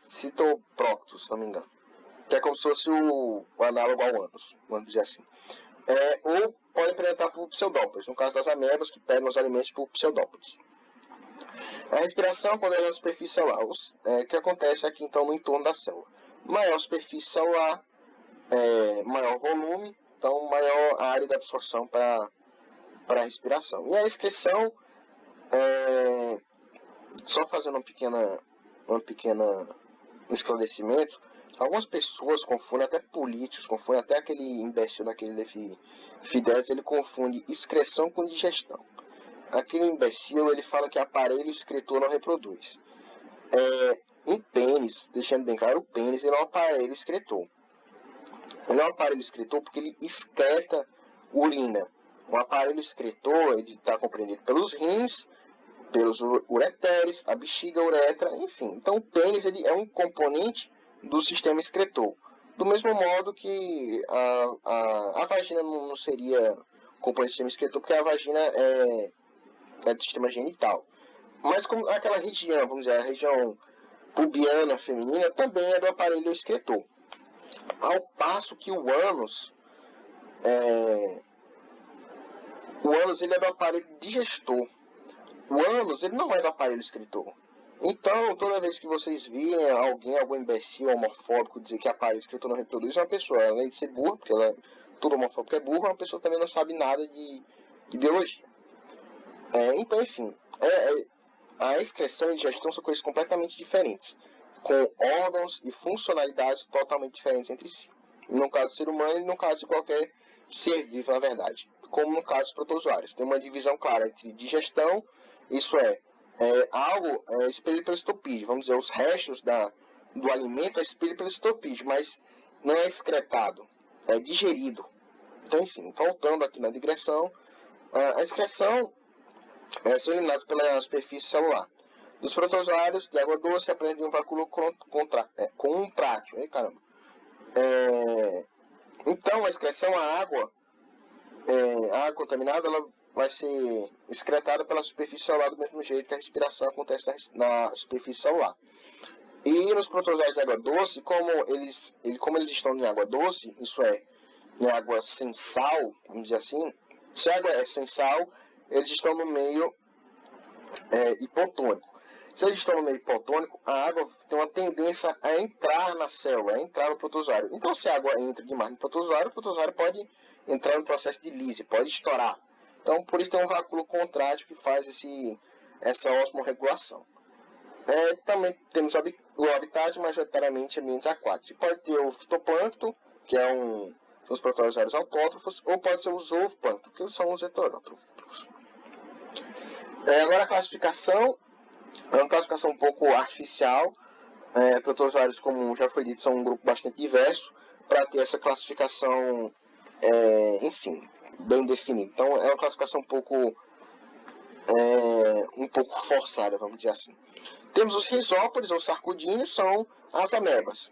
citoprócto, se não me engano, que é como se fosse o análogo ao ânus, vamos dizer assim. Ou pode penetrar por pseudópodes, no caso das amebas, que pegam os alimentos por pseudópodes. A respiração acontece na superfície celular, que acontece aqui então no entorno da célula. Maior superfície celular, maior volume, então maior área de absorção para a respiração. E a excreção, só fazendo um esclarecimento, algumas pessoas confundem, até políticos, confundem, até aquele imbecil daquele Fidelis, ele confunde excreção com digestão. Aquele imbecil, ele fala que aparelho excretor não reproduz. Um pênis, deixando bem claro, o pênis ele é um aparelho excretor. Ele é um aparelho excretor porque ele excreta urina. O aparelho excretor está compreendido pelos rins, pelos ureteres, a bexiga, a uretra, enfim. Então o pênis ele é um componente do sistema excretor. Do mesmo modo que a vagina não seria componente do sistema excretor, porque a vagina é do sistema genital. Mas como aquela região, vamos dizer, a região pubiana feminina, também é do aparelho excretor. Ao passo que o ânus ele é do aparelho digestor. O ânus ele não é do aparelho excretor. Então, toda vez que vocês virem algum imbecil homofóbico dizer que aparelho excretor não reproduz, uma pessoa, além de ser burra, porque todo homofóbico é burro, uma pessoa também não sabe nada de biologia. Então, enfim, a excreção e digestão são coisas completamente diferentes, com órgãos e funcionalidades totalmente diferentes entre si. No caso do ser humano e no caso de qualquer ser vivo, na verdade. Como no caso dos protozoários. Tem uma divisão clara entre digestão, isso algo expelido pelo estopídeo. Vamos dizer, os restos do alimento é expelido pelo estopídeo, mas não é excretado, é digerido. Então, enfim, voltando aqui na digressão, a excreção são eliminados pela superfície celular. Dos protozoários de água doce apresenta um vacúolo contrátil. Então, a excreção, a água contaminada, ela vai ser excretada pela superfície celular do mesmo jeito que a respiração acontece na superfície celular. E nos protozoários de água doce, como eles estão em água doce, isso é, em água sem sal, vamos dizer assim, se a água é sem sal, eles estão no meio hipotônico. Se eles estão no meio hipotônico, a água tem uma tendência a entrar na célula, a entrar no protozoário. Então, se a água entra demais no protozoário, o protozoário pode entrar no processo de lise, pode estourar. Então, por isso tem um vacúolo contrátil que faz essa osmorregulação. Também temos o habitat, majoritariamente ambientes aquáticos. Pode ter o fitoplâncton, que são os protozoários autótrofos, ou pode ser o zooplâncton, que são os heterótrofos. Agora a classificação é uma classificação um pouco artificial. Protozoários, como já foi dito, são um grupo bastante diverso para ter essa classificação, enfim, bem definida. Então é uma classificação um pouco forçada, vamos dizer assim. Temos os risópodes ou sarcodíneos, são as amebas.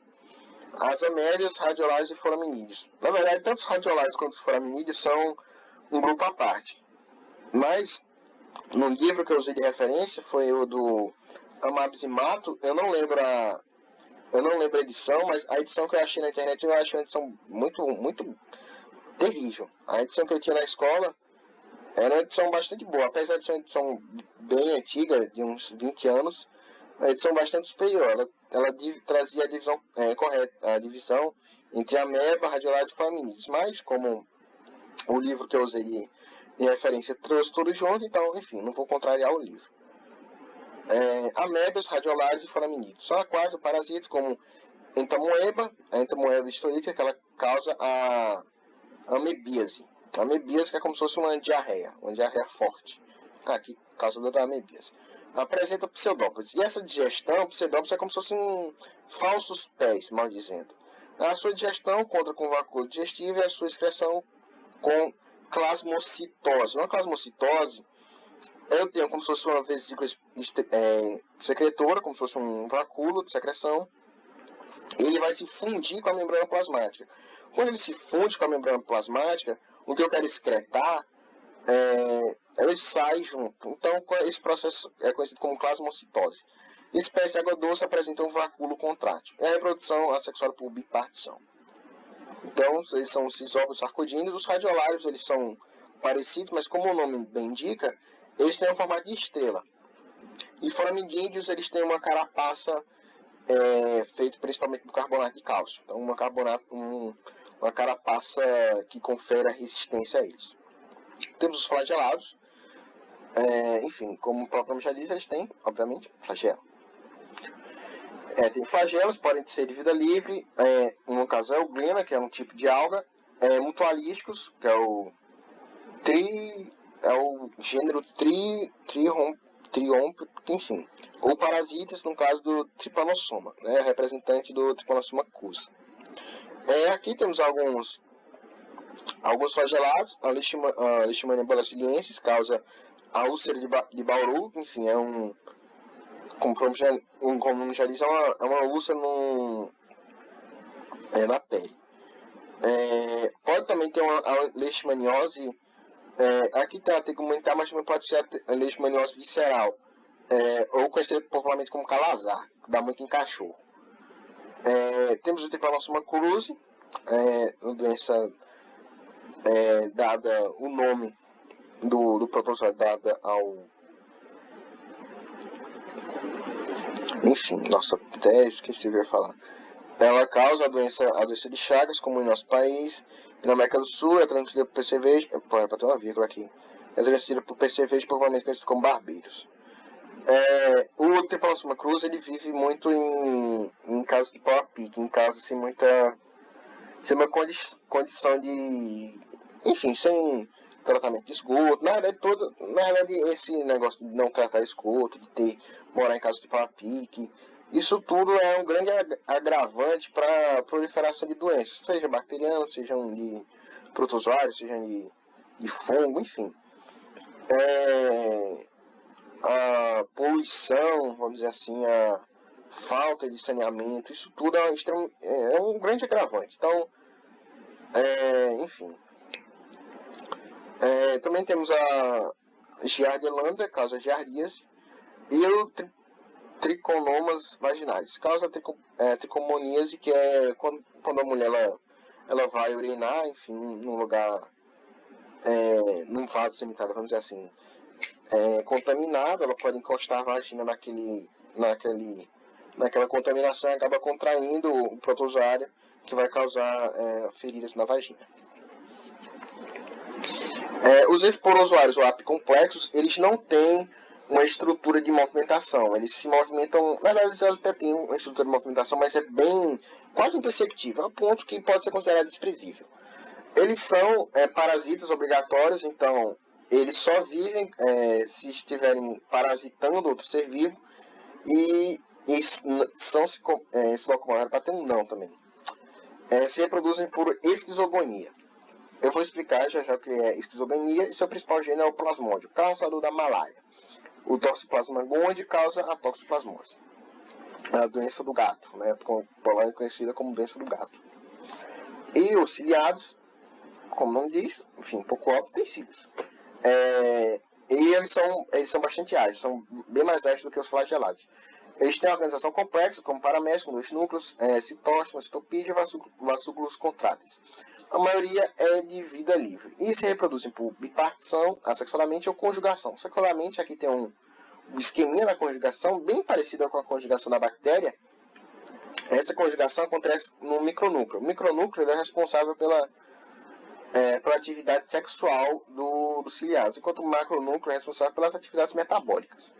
As amébias, radiolários e foraminídeos. Na verdade, tanto os radiolários quanto os foraminídeos são um grupo à parte. Mas no livro que eu usei de referência foi o do Amabzimato. Eu não lembro a edição, mas a edição que eu achei na internet eu achei uma edição muito, muito terrível. A edição que eu tinha na escola era uma edição bastante boa, apesar de ser uma edição bem antiga, de uns 20 anos, a edição bastante superior. Ela trazia a divisão correta, a divisão entre ameba, radiolários e foraminídeos. Mas como o livro que eu usei de referência trouxe tudo junto, então, enfim, não vou contrariar o livro. Amebas, radiolários e foraminídeos. São aquários ou parasitas como entamoeba, a entamoeba historítica, que ela causa a amebíase. A amebíase que é como se fosse uma diarreia forte. Aqui, causa da amebíase. Apresenta pseudópodes. E essa digestão, pseudópodes, é como se fossem falsos pés, mal dizendo. A sua digestão conta com vacúolo digestivo e a sua excreção com plasmocitose. Uma plasmocitose, eu tenho como se fosse uma vesícula secretora, como se fosse um vacúolo de secreção. Ele vai se fundir com a membrana plasmática. Quando ele se funde com a membrana plasmática, o que eu quero excretar, ele sai junto. Então, esse processo é conhecido como plasmocitose. Espécies de água doce apresentam um vacúolo contrátil. E a reprodução assexuada por bipartição. Então, eles são os risópodes sarcodíneos. Os radiolários, eles são parecidos, mas como o nome bem indica, eles têm um formato de estrela. E foramidídeos, eles têm uma carapaça feita principalmente por carbonato de cálcio. Então, uma carapaça que confere a resistência a eles. Temos os flagelados. Enfim, como o próprio nome já diz, eles têm, obviamente, flagelo. Tem flagelos, podem ser de vida livre. No caso, é o glena, que é um tipo de alga. Mutualísticos, que é o gênero Triomp, enfim. Ou parasitas, no caso do Trypanosoma, né, representante do Trypanosoma cruzi. Aqui temos alguns flagelados. A Leishmania brasiliensis causa a úlcera de Bauru, enfim, como o nome já diz, é uma úlcera na pele. Pode também ter a leishmaniose, aqui tem a tegumential, mas também pode ser a leishmaniose visceral, ou conhecida popularmente como calazar, que dá muito em cachorro. Temos o Trypanosoma cruzi, uma doença dada o nome do protozoário dada ao... Enfim, nossa, até esqueci o que eu ia falar. Ela causa a doença de Chagas, como em nosso país. E na América do Sul é transmitida por PCV. Para ter uma vírgula aqui. É transmitida por PCV, provavelmente conhecido como barbeiros. O Trypanosoma cruzi, ele vive muito em casos de pau a pique, em casos sem uma condição de... Enfim, sem tratamento de esgoto. Na verdade, esse negócio de não tratar esgoto, de morar em casa de pau a pique, isso tudo é um grande agravante para a proliferação de doenças, seja bacterianas, sejam de protozoários, sejam de fungo, enfim. A poluição, vamos dizer assim, a falta de saneamento, isso tudo é um grande agravante. Então, enfim. Também temos a Giardia lambda, causa giardíase, e o tricomonas vaginalis, causa tricomoníase, que é quando a mulher ela vai urinar, enfim, num lugar, num vaso sanitário, vamos dizer assim, contaminado, ela pode encostar a vagina naquela contaminação e acaba contraindo o protozoário, que vai causar feridas na vagina. Os esporozoários ou apicomplexos, eles não têm uma estrutura de movimentação. Eles se movimentam, na verdade, eles até têm uma estrutura de movimentação, mas é quase imperceptível, a ponto que pode ser considerado desprezível. Eles são parasitas obrigatórios, então eles só vivem se estiverem parasitando outro ser vivo, e se locomoveram para ter um não também. Se reproduzem por esquizogonia. Eu vou explicar já o que é esquizogonia, e seu principal gênero é o plasmódio, causador da malária. O Toxoplasma gondii causa a toxoplasmose, a doença do gato, né, conhecida como doença do gato. E os ciliados, como o nome diz, enfim, um pouco óbvio, tem cílios. E eles são bastante ágeis, são bem mais ágeis do que os flagelados. Eles têm uma organização complexa, como paramécia, com 2 núcleos, citóstomo, citopídeo e vacúolos contráteis. A maioria é de vida livre. E se reproduzem por bipartição, assexualmente ou conjugação. Sexualmente, aqui tem um esqueminha da conjugação, bem parecido com a conjugação da bactéria. Essa conjugação acontece no micronúcleo. O micronúcleo é responsável pela atividade sexual dos ciliados, enquanto o macronúcleo é responsável pelas atividades metabólicas.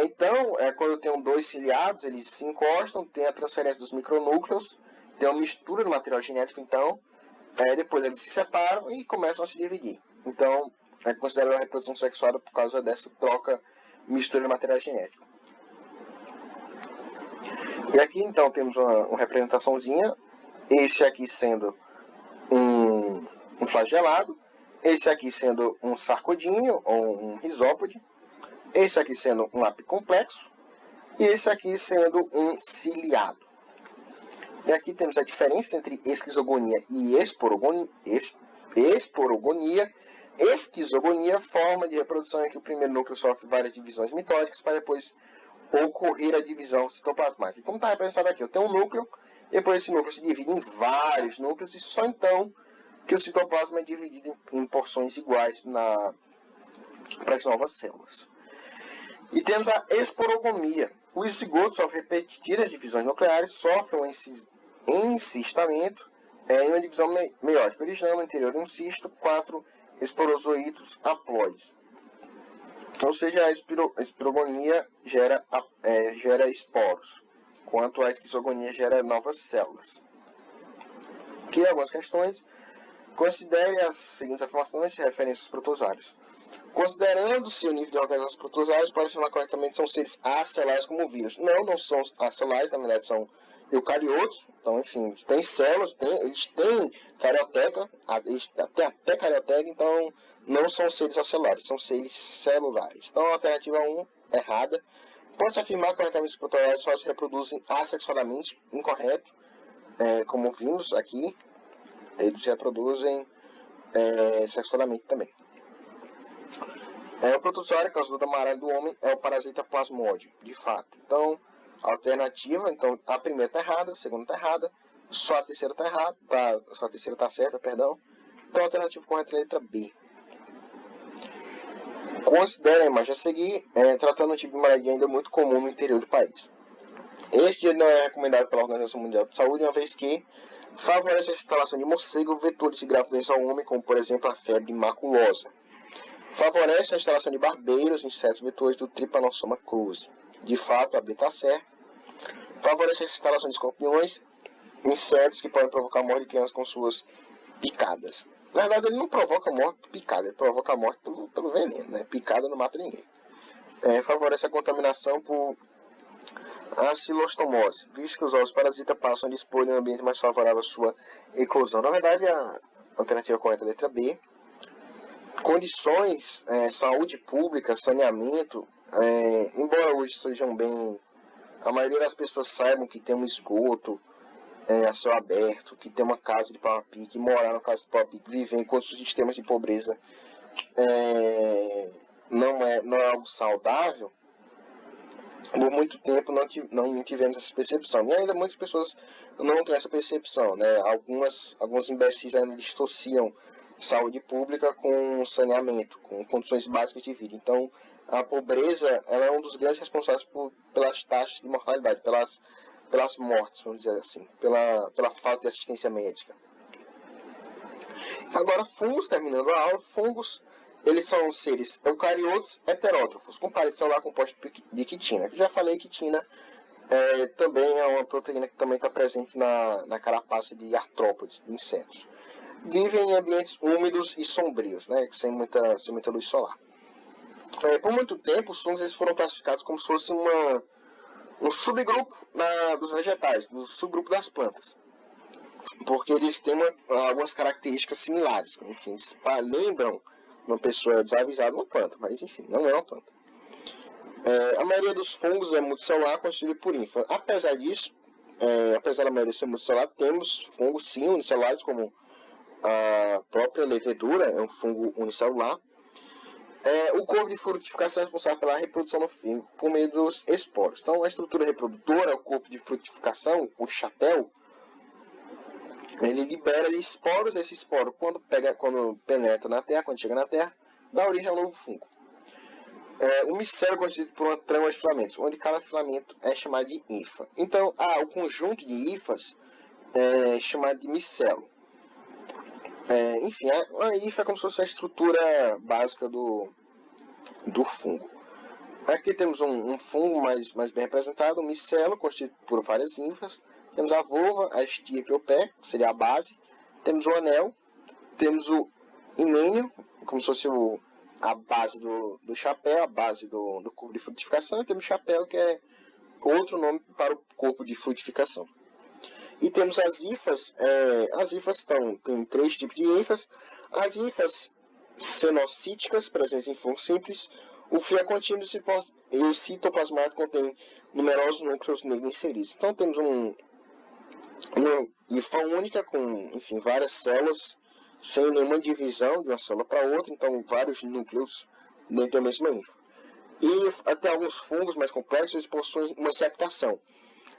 Então, quando eu tenho 2 ciliados, eles se encostam, tem a transferência dos micronúcleos, tem uma mistura do material genético, então, depois eles se separam e começam a se dividir. Então, é considerada uma reprodução sexual por causa dessa mistura do material genético. E aqui, então, temos uma representaçãozinha, esse aqui sendo um flagelado, esse aqui sendo um sarcodíneo ou um risópode, esse aqui sendo um apicomplexo e esse aqui sendo um ciliado. E aqui temos a diferença entre esquizogonia e esporogonia. Esquizogonia, forma de reprodução em que o primeiro núcleo sofre várias divisões mitóticas para depois ocorrer a divisão citoplasmática. Como está representado aqui, eu tenho um núcleo, depois esse núcleo se divide em vários núcleos e só então que o citoplasma é dividido em porções iguais para as novas células. E temos a esporogomia. Os zigotos sofrem repetidas divisões nucleares, sofrem um encistamento em uma divisão meiótica, originando no interior de um cisto 4 esporozoítos haploides. Ou seja, a espirogonia gera esporos, enquanto a esquizogonia gera novas células. Aqui algumas questões. Considere as seguintes afirmações e referências protozoários. Considerando-se o nível de organização dos protozoários, pode afirmar corretamente que são seres acelulares como vírus. Não são acelulares, na verdade são eucariotos. Então, enfim, tem células, eles têm carioteca, tem até carioteca, então não são seres acelulares, são seres celulares. Então, a alternativa 1, errada. Pode-se afirmar corretamente que os protozoários só se reproduzem assexualmente, incorreto, como vimos aqui, eles se reproduzem sexualmente também. O protozoário, causador da malária do homem, é o parasita plasmódio, de fato. Então, a alternativa, a primeira está errada, a segunda está errada, só a terceira está errada, só a terceira está certa, perdão. Então, a alternativa correta é a letra B. Considere a imagem a seguir, tratando um tipo de malária ainda muito comum no interior do país. Este não é recomendado pela Organização Mundial de Saúde, uma vez que favorece a instalação de morcego vetores de grave doença ao homem, como por exemplo a febre maculosa. Favorece a instalação de barbeiros, insetos vetores do Trypanosoma cruzi. De fato, a B está certa. Favorece a instalação de escorpiões, insetos que podem provocar morte de crianças com suas picadas. Na verdade, ele não provoca morte por picada, ele provoca morte pelo veneno, né? Picada não mata ninguém. Favorece a contaminação por acilostomose, visto que os ovos parasitas passam a dispor de um ambiente mais favorável à sua eclosão. Na verdade, a alternativa correta é a letra B. Condições, saúde pública, saneamento, embora hoje sejam bem, a maioria das pessoas saibam que tem um esgoto a céu aberto, que tem uma casa de pau a pique, morar na casa de pau a pique, viver enquanto os sistemas de pobreza não é algo saudável. Por muito tempo não tivemos essa percepção. E ainda muitas pessoas não têm essa percepção, né? Alguns imbecis ainda dissociam saúde pública com saneamento, com condições básicas de vida. Então, a pobreza ela é um dos grandes responsáveis pelas taxas de mortalidade, pelas mortes, vamos dizer assim, pela falta de assistência médica. Agora, fungos, terminando a aula, fungos, eles são seres eucariotos heterótrofos, com parede celular composta de quitina. Eu já falei que quitina também é uma proteína que também está presente na carapaça de artrópodes, de insetos. Vivem em ambientes úmidos e sombrios, né, sem muita luz solar. Por muito tempo, os fungos eles foram classificados como se fosse um subgrupo dos vegetais, do subgrupo das plantas, porque eles têm algumas características similares. Enfim, lembram uma pessoa desavisada uma planta, mas enfim, não é uma planta. A maioria dos fungos é multicelular, constituído por ínfora. Apesar disso, apesar da maioria ser multicelular, temos fungos sim unicelulares, como a própria levedura, é um fungo unicelular. O corpo de frutificação é responsável pela reprodução no fungo por meio dos esporos. Então, a estrutura reprodutora, o corpo de frutificação, o chapéu, ele libera esporos. Esse esporo, quando penetra na terra, quando chega na terra, dá origem a um novo fungo. O micélio é constituído por uma trama de filamentos, onde cada filamento é chamado de hifa. Então, o conjunto de hifas é chamado de micélio. Enfim, a hifa é como se fosse a estrutura básica do fungo. Aqui temos um fungo mais bem representado, o micélio, constituído por várias hifas. Temos a volva, a estípe e o pé, que seria a base. Temos o anel, temos o himênio, como se fosse a base do chapéu, a base do corpo de frutificação. E temos o chapéu, que é outro nome para o corpo de frutificação. E temos as hifas. As hifas tem 3 tipos de hifas. As hifas cenocíticas, presentes em fungos simples. O fio é contínuo e o citoplasmático contém numerosos núcleos nele inseridos. Então temos uma hifa única com, enfim, várias células, sem nenhuma divisão de uma célula para outra. Então vários núcleos dentro da mesma hifa. E até alguns fungos mais complexos possuem uma septação.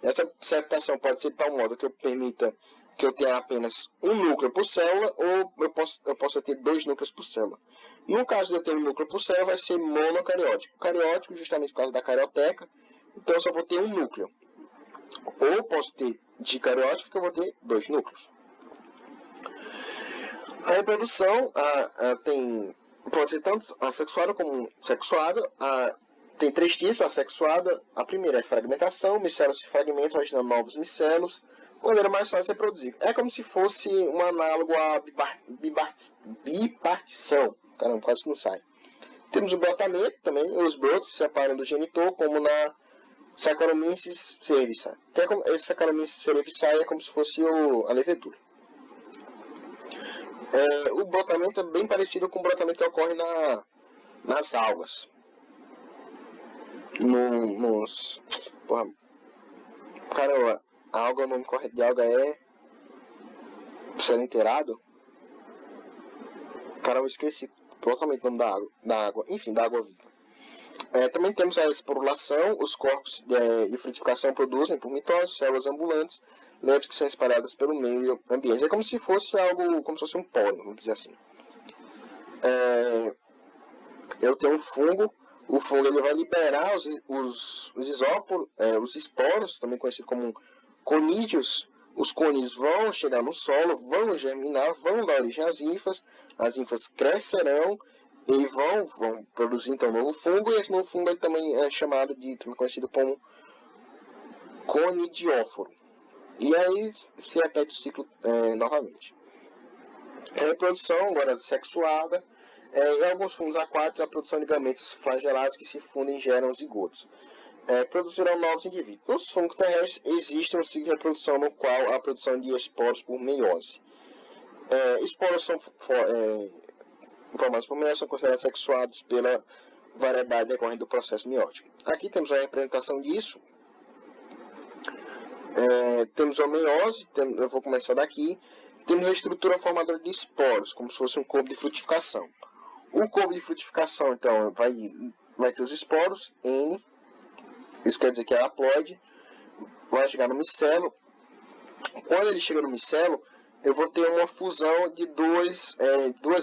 Essa septação pode ser de tal modo que permita que eu tenha apenas um núcleo por célula, ou eu posso ter 2 núcleos por célula. No caso de eu ter um núcleo por célula, vai ser monocariótico. Cariótico justamente por causa da carioteca, então eu só vou ter um núcleo. Ou posso ter dicariótico, que eu vou ter 2 núcleos. A reprodução pode ser tanto assexuada como sexuada. Tem 3 tipos: assexuada. A primeira é fragmentação, micelos se fragmentam, originando novos micelos. Maneira mais fácil de reproduzir. É como se fosse um análogo à bipartição. Caramba, quase que não sai. Temos o brotamento também, os brotos se separam do genitor, como na Saccharomyces cerevisiae. Esse Saccharomyces cerevisiae é como se fosse a levedura. O brotamento é bem parecido com o brotamento que ocorre nas algas. Caramba, a alga, o nome correto de alga é selenterado? Caramba, eu esqueci totalmente o nome da água. Enfim, da água viva. Também temos a esporulação. Os corpos de frutificação produzem por mitose células ambulantes leves que são espalhadas pelo meio ambiente. É como se fosse um pólen, vamos dizer assim. Eu tenho um fungo. O fungo ele vai liberar os esporos, também conhecido como conídeos. Os conídeos vão chegar no solo, vão germinar, vão dar origem às ínfulas. As ínfulas crescerão e vão produzir então um novo fungo. E esse novo fungo ele também é também conhecido como conidióforo. E aí se repete o ciclo novamente. A reprodução agora sexuada. Em alguns fungos aquáticos, a produção de gametas flagelados que se fundem e geram zigotos. Produzirão novos indivíduos. Nos fungos terrestres existe um ciclo de reprodução no qual a produção de esporos por meiose. Esporos são formados por meiose, são considerados sexuados pela variedade decorrente do processo meiótico. Aqui temos a representação disso. Temos a meiose, eu vou começar daqui. Temos a estrutura formadora de esporos, como se fosse um corpo de frutificação. O corpo de frutificação, então, vai ter os esporos, N, isso quer dizer que é haploide, vai chegar no micelo. Quando ele chega no micelo, eu vou ter uma fusão de duas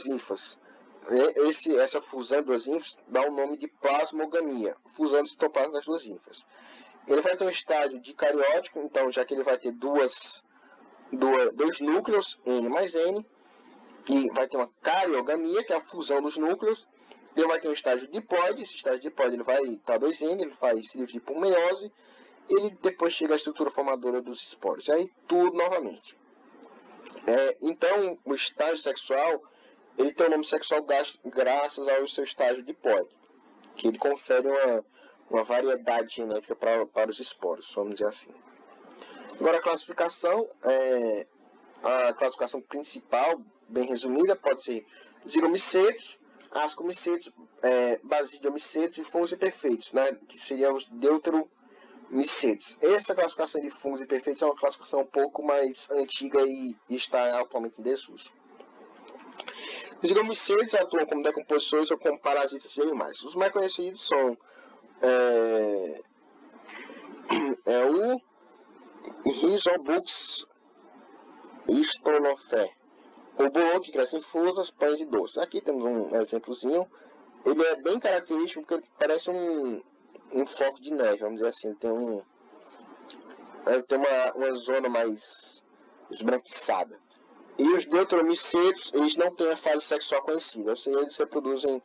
ínfas. Essa fusão de duas ínfas dá o nome de plasmogamia, fusão do citoplasma das duas ínfas. Ele vai ter um estágio dicariótico, então, já que ele vai ter dois núcleos, N mais N, e vai ter uma cariogamia, que é a fusão dos núcleos. Ele vai ter um estágio diploide. Esse estágio diploide ele vai estar 2N, ele vai se dividir por meiose. Ele depois chega à estrutura formadora dos esporos. E aí tudo novamente. Então, o estágio sexual, ele tem o nome sexual graças ao seu estágio diploide, que ele confere uma variedade genética para os esporos, vamos dizer assim. Agora a classificação, a classificação principal, bem resumida, pode ser zigomicetos, ascomicetos, basidiomicetos e fungos imperfeitos, né, que seriam os deuteromicetos. Essa classificação de fungos imperfeitos é uma classificação um pouco mais antiga e está atualmente em desuso. Os zigomicetos atuam como decompositores ou como parasitas de animais. Os mais conhecidos são o Rhizobux Stolofé, o bolor que cresce em frutas, pães e doces. Aqui temos um exemplozinho. Ele é bem característico porque ele parece um floco de neve, vamos dizer assim. Ele tem uma zona mais esbranquiçada. E os deuteromicetos, eles não têm a fase sexual conhecida, ou seja, eles se reproduzem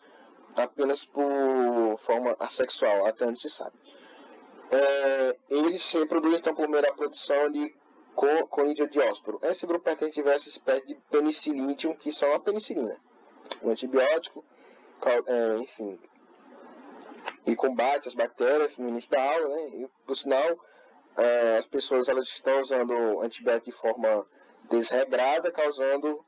apenas por forma assexual, até onde se sabe. Eles se reproduzem então por meio da produção de conidiósporo. Esse grupo pertence a diversas espécies de penicillium, que são a penicilina, um antibiótico, enfim, e combate as bactérias no início da aula, né? E, por sinal, as pessoas elas estão usando antibiótico de forma desregrada, causando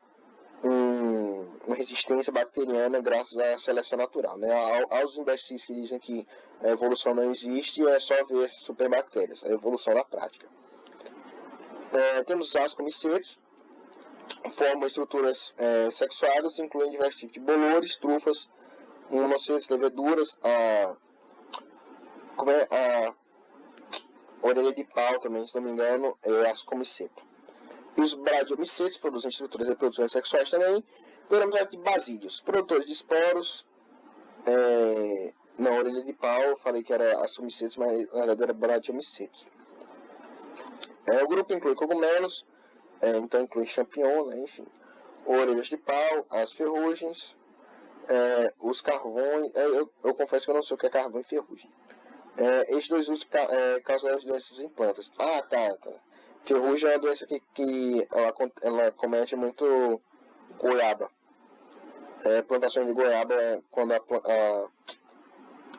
uma resistência bacteriana graças à seleção natural, né? Aos imbecis que dizem que a evolução não existe, é só ver superbactérias, a evolução na prática. Temos os ascomicetos, formam estruturas sexuadas, incluindo diversos tipos de bolores, trufas, monocetos, leveduras, a orelha de pau também, se não me engano, é ascomiceto. Os bradiomicetos produzem estruturas reprodutivas sexuais também. Teremos aqui basídeos, produtores de esporos. Na orelha de pau, eu falei que era assomicetos, mas na verdade era bradiomicetos. O grupo inclui cogumelos, então inclui champignon, né, enfim. Orelhas de pau, as ferrugens, os carvões. Eu confesso que eu não sei o que é carvão e ferrugem. Esses dois usos causam as doenças em plantas. Tá. Ferrugem é uma doença que ela comete muito goiaba. Plantações de goiaba quando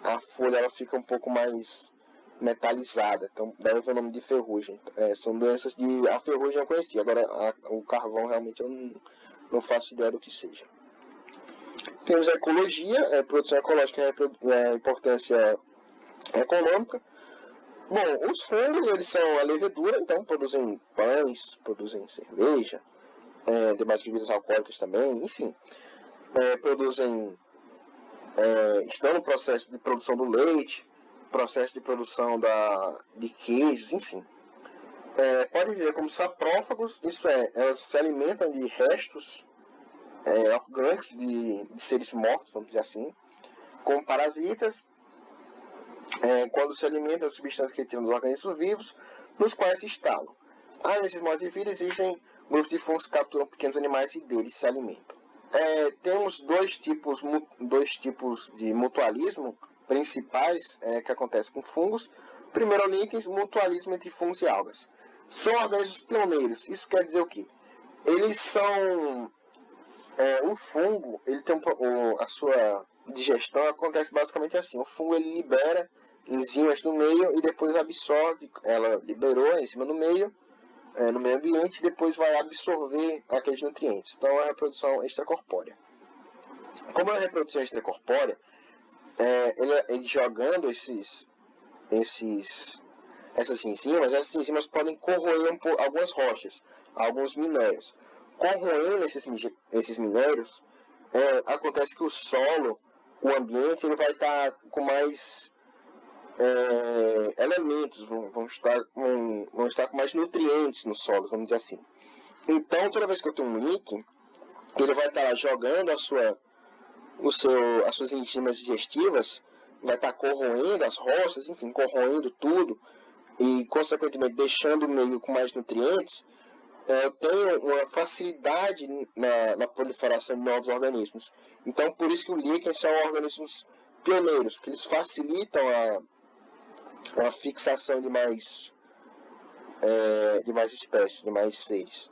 a folha ela fica um pouco mais metalizada, então daí o nome de ferrugem. São doenças de... A ferrugem eu conheci, agora o carvão realmente eu não faço ideia do que seja. Temos a ecologia, produção ecológica e a importância econômica. Bom, os fungos eles são a levedura, então produzem pães, produzem cerveja, demais bebidas alcoólicas também, enfim. Estão no processo de produção do leite, processo de produção de queijos, enfim. Pode ver como saprófagos, isso elas se alimentam de restos orgânicos de seres mortos, vamos dizer assim, como parasitas, quando se alimentam de substâncias que tiram dos organismos vivos, nos quais se instalam. Nesses modos de vida existem grupos de fungos que capturam pequenos animais e deles se alimentam. Temos dois tipos de mutualismo principais que acontecem com fungos. Primeiro, o link mutualismo entre fungos e algas. São organismos pioneiros. Isso quer dizer o quê? Eles são... o fungo, ele tem a sua digestão acontece basicamente assim. O fungo ele libera enzimas no meio e depois absorve. Ela liberou a enzima no meio ambiente, e depois vai absorver aqueles nutrientes. Então, é a reprodução extracorpórea. Como é a reprodução extracorpórea, ele jogando essas enzimas podem corroer algumas rochas, alguns minérios. Corroendo esses minérios, acontece que o solo, o ambiente, ele vai estar com mais... elementos, vão estar com mais nutrientes no solo, vamos dizer assim. Então, toda vez que eu tenho um líquen, ele vai estar jogando as suas enzimas digestivas, vai estar corroendo as rochas, enfim, corroendo tudo, e, consequentemente, deixando o meio com mais nutrientes. Eu tenho uma facilidade na proliferação de novos organismos. Então, por isso que os líquens são organismos pioneiros, porque eles facilitam a fixação de mais espécies, de mais seres.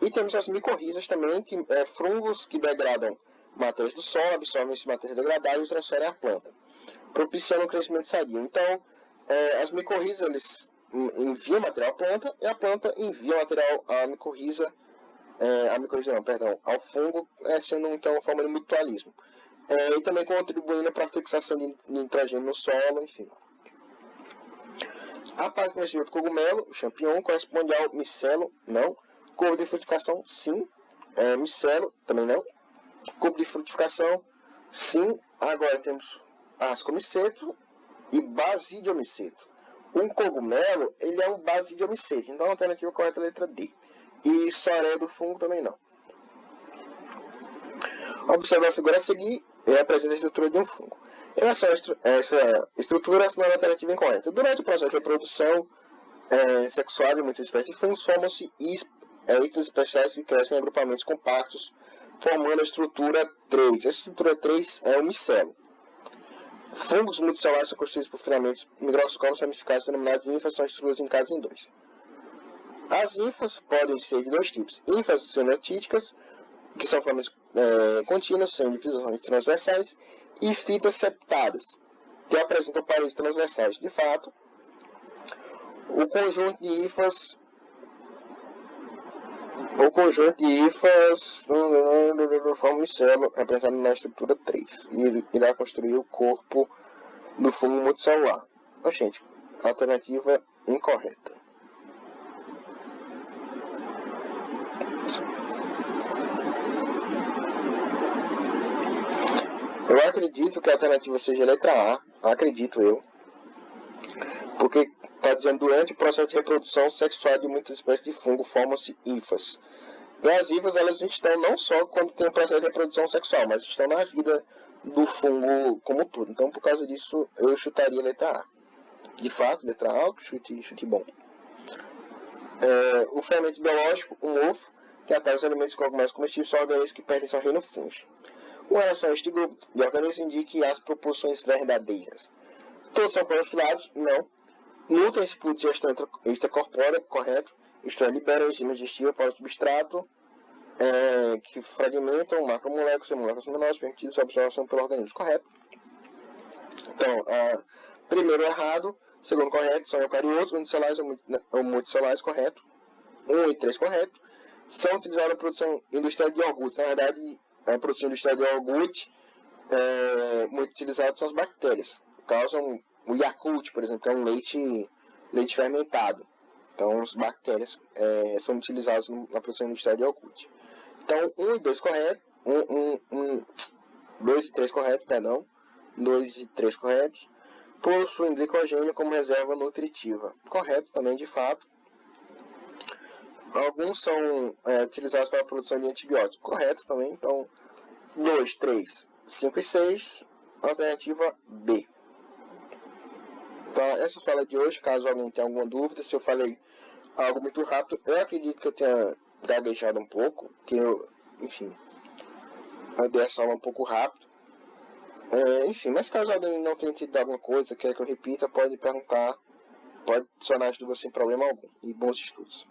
E temos as micorrizas também, que fungos que degradam matérias do solo, absorvem essas matérias degradadas e transferem à planta, propiciando o crescimento sadio. Então, as micorrizas eles enviam material à planta e a planta envia material à micorriza, ao fungo, sendo então uma forma de mutualismo. E também contribuindo para a fixação de nitrogênio no solo, enfim. A parte conhecida do cogumelo, o champignon, corresponde ao micelo, não. Couve de frutificação, sim. Micelo, também não. Couve de frutificação, sim. Agora temos ascomiceto e basidiomiceto. Um cogumelo, ele é um basidiomiceto, então a alternativa correta é a letra D. E soré do fungo também não. Observe a figura a seguir, apresenta a estrutura de um fungo. Em relação a essa estrutura, assinala a alternativa incorreta. Durante o processo de reprodução sexual de muitas espécies de fungos, formam-se hífidos especiais que crescem em agrupamentos compactos, formando a estrutura 3. Essa estrutura 3 é o micelo. Fungos multicelulares são constituídos por filamentos microscópicos ramificados denominados ínfas, são estruturas em casa em 2. As ínfas podem ser de dois tipos: ínfas senotíticas, que são filamentos contínuos, sem divisões transversais, e fitas septadas, que apresentam paredes transversais. De fato, o conjunto de ínfas forma um micelo, representado na estrutura 3, e ele irá construir o corpo do fungo multicelular. Gente, alternativa incorreta. Eu acredito que a alternativa seja a letra A, acredito eu, porque Está dizendo, durante o processo de reprodução sexual de muitas espécies de fungo, formam-se hifas. E as hifas, elas estão não só quando tem o processo de reprodução sexual, mas estão na vida do fungo como um todo. Então, por causa disso, eu chutaria a letra A. De fato, letra A, chute bom. O fermento biológico, o mofo, que ataca os alimentos e cogumelos comestíveis, são organismos que pertencem ao reino fúngico. Com relação a este grupo de organismos, indique as proporções verdadeiras. Todos são clorofilados? Não. Nutrem-se por digestão extracorpórea? Correto. Isto é, liberam enzimas digestivas para o substrato, que fragmentam macromoléculas e moléculas menores, permitindo sua absorção pelo organismo. Correto. Então, primeiro errado, segundo correto, são eucariotos, unicelulares ou multicelulares, correto. 1 e 3, correto. São utilizados na produção industrial de iogurte. Na verdade, a produção industrial de iogurte, muito utilizada são as bactérias. Causam o Yakult, por exemplo, que é um leite fermentado. Então, as bactérias são utilizadas na produção industrial de iogurte. Então, 1 e 2 correto. 2 e 3 correto, perdão. 2 e 3 corretos. Possuem glicogênio como reserva nutritiva. Correto também, de fato. Alguns são utilizados para a produção de antibióticos. Correto também. Então, 2, 3, 5 e 6. Alternativa B. Então, essa fala de hoje, caso alguém tenha alguma dúvida, se eu falei algo muito rápido, eu acredito que eu tenha gaguejado um pouco, que eu, enfim, eu dei essa aula um pouco rápido. Enfim, mas caso alguém não tenha entendido alguma coisa, quer que eu repita, pode perguntar, pode adicionar as dúvidas sem problema algum. E bons estudos.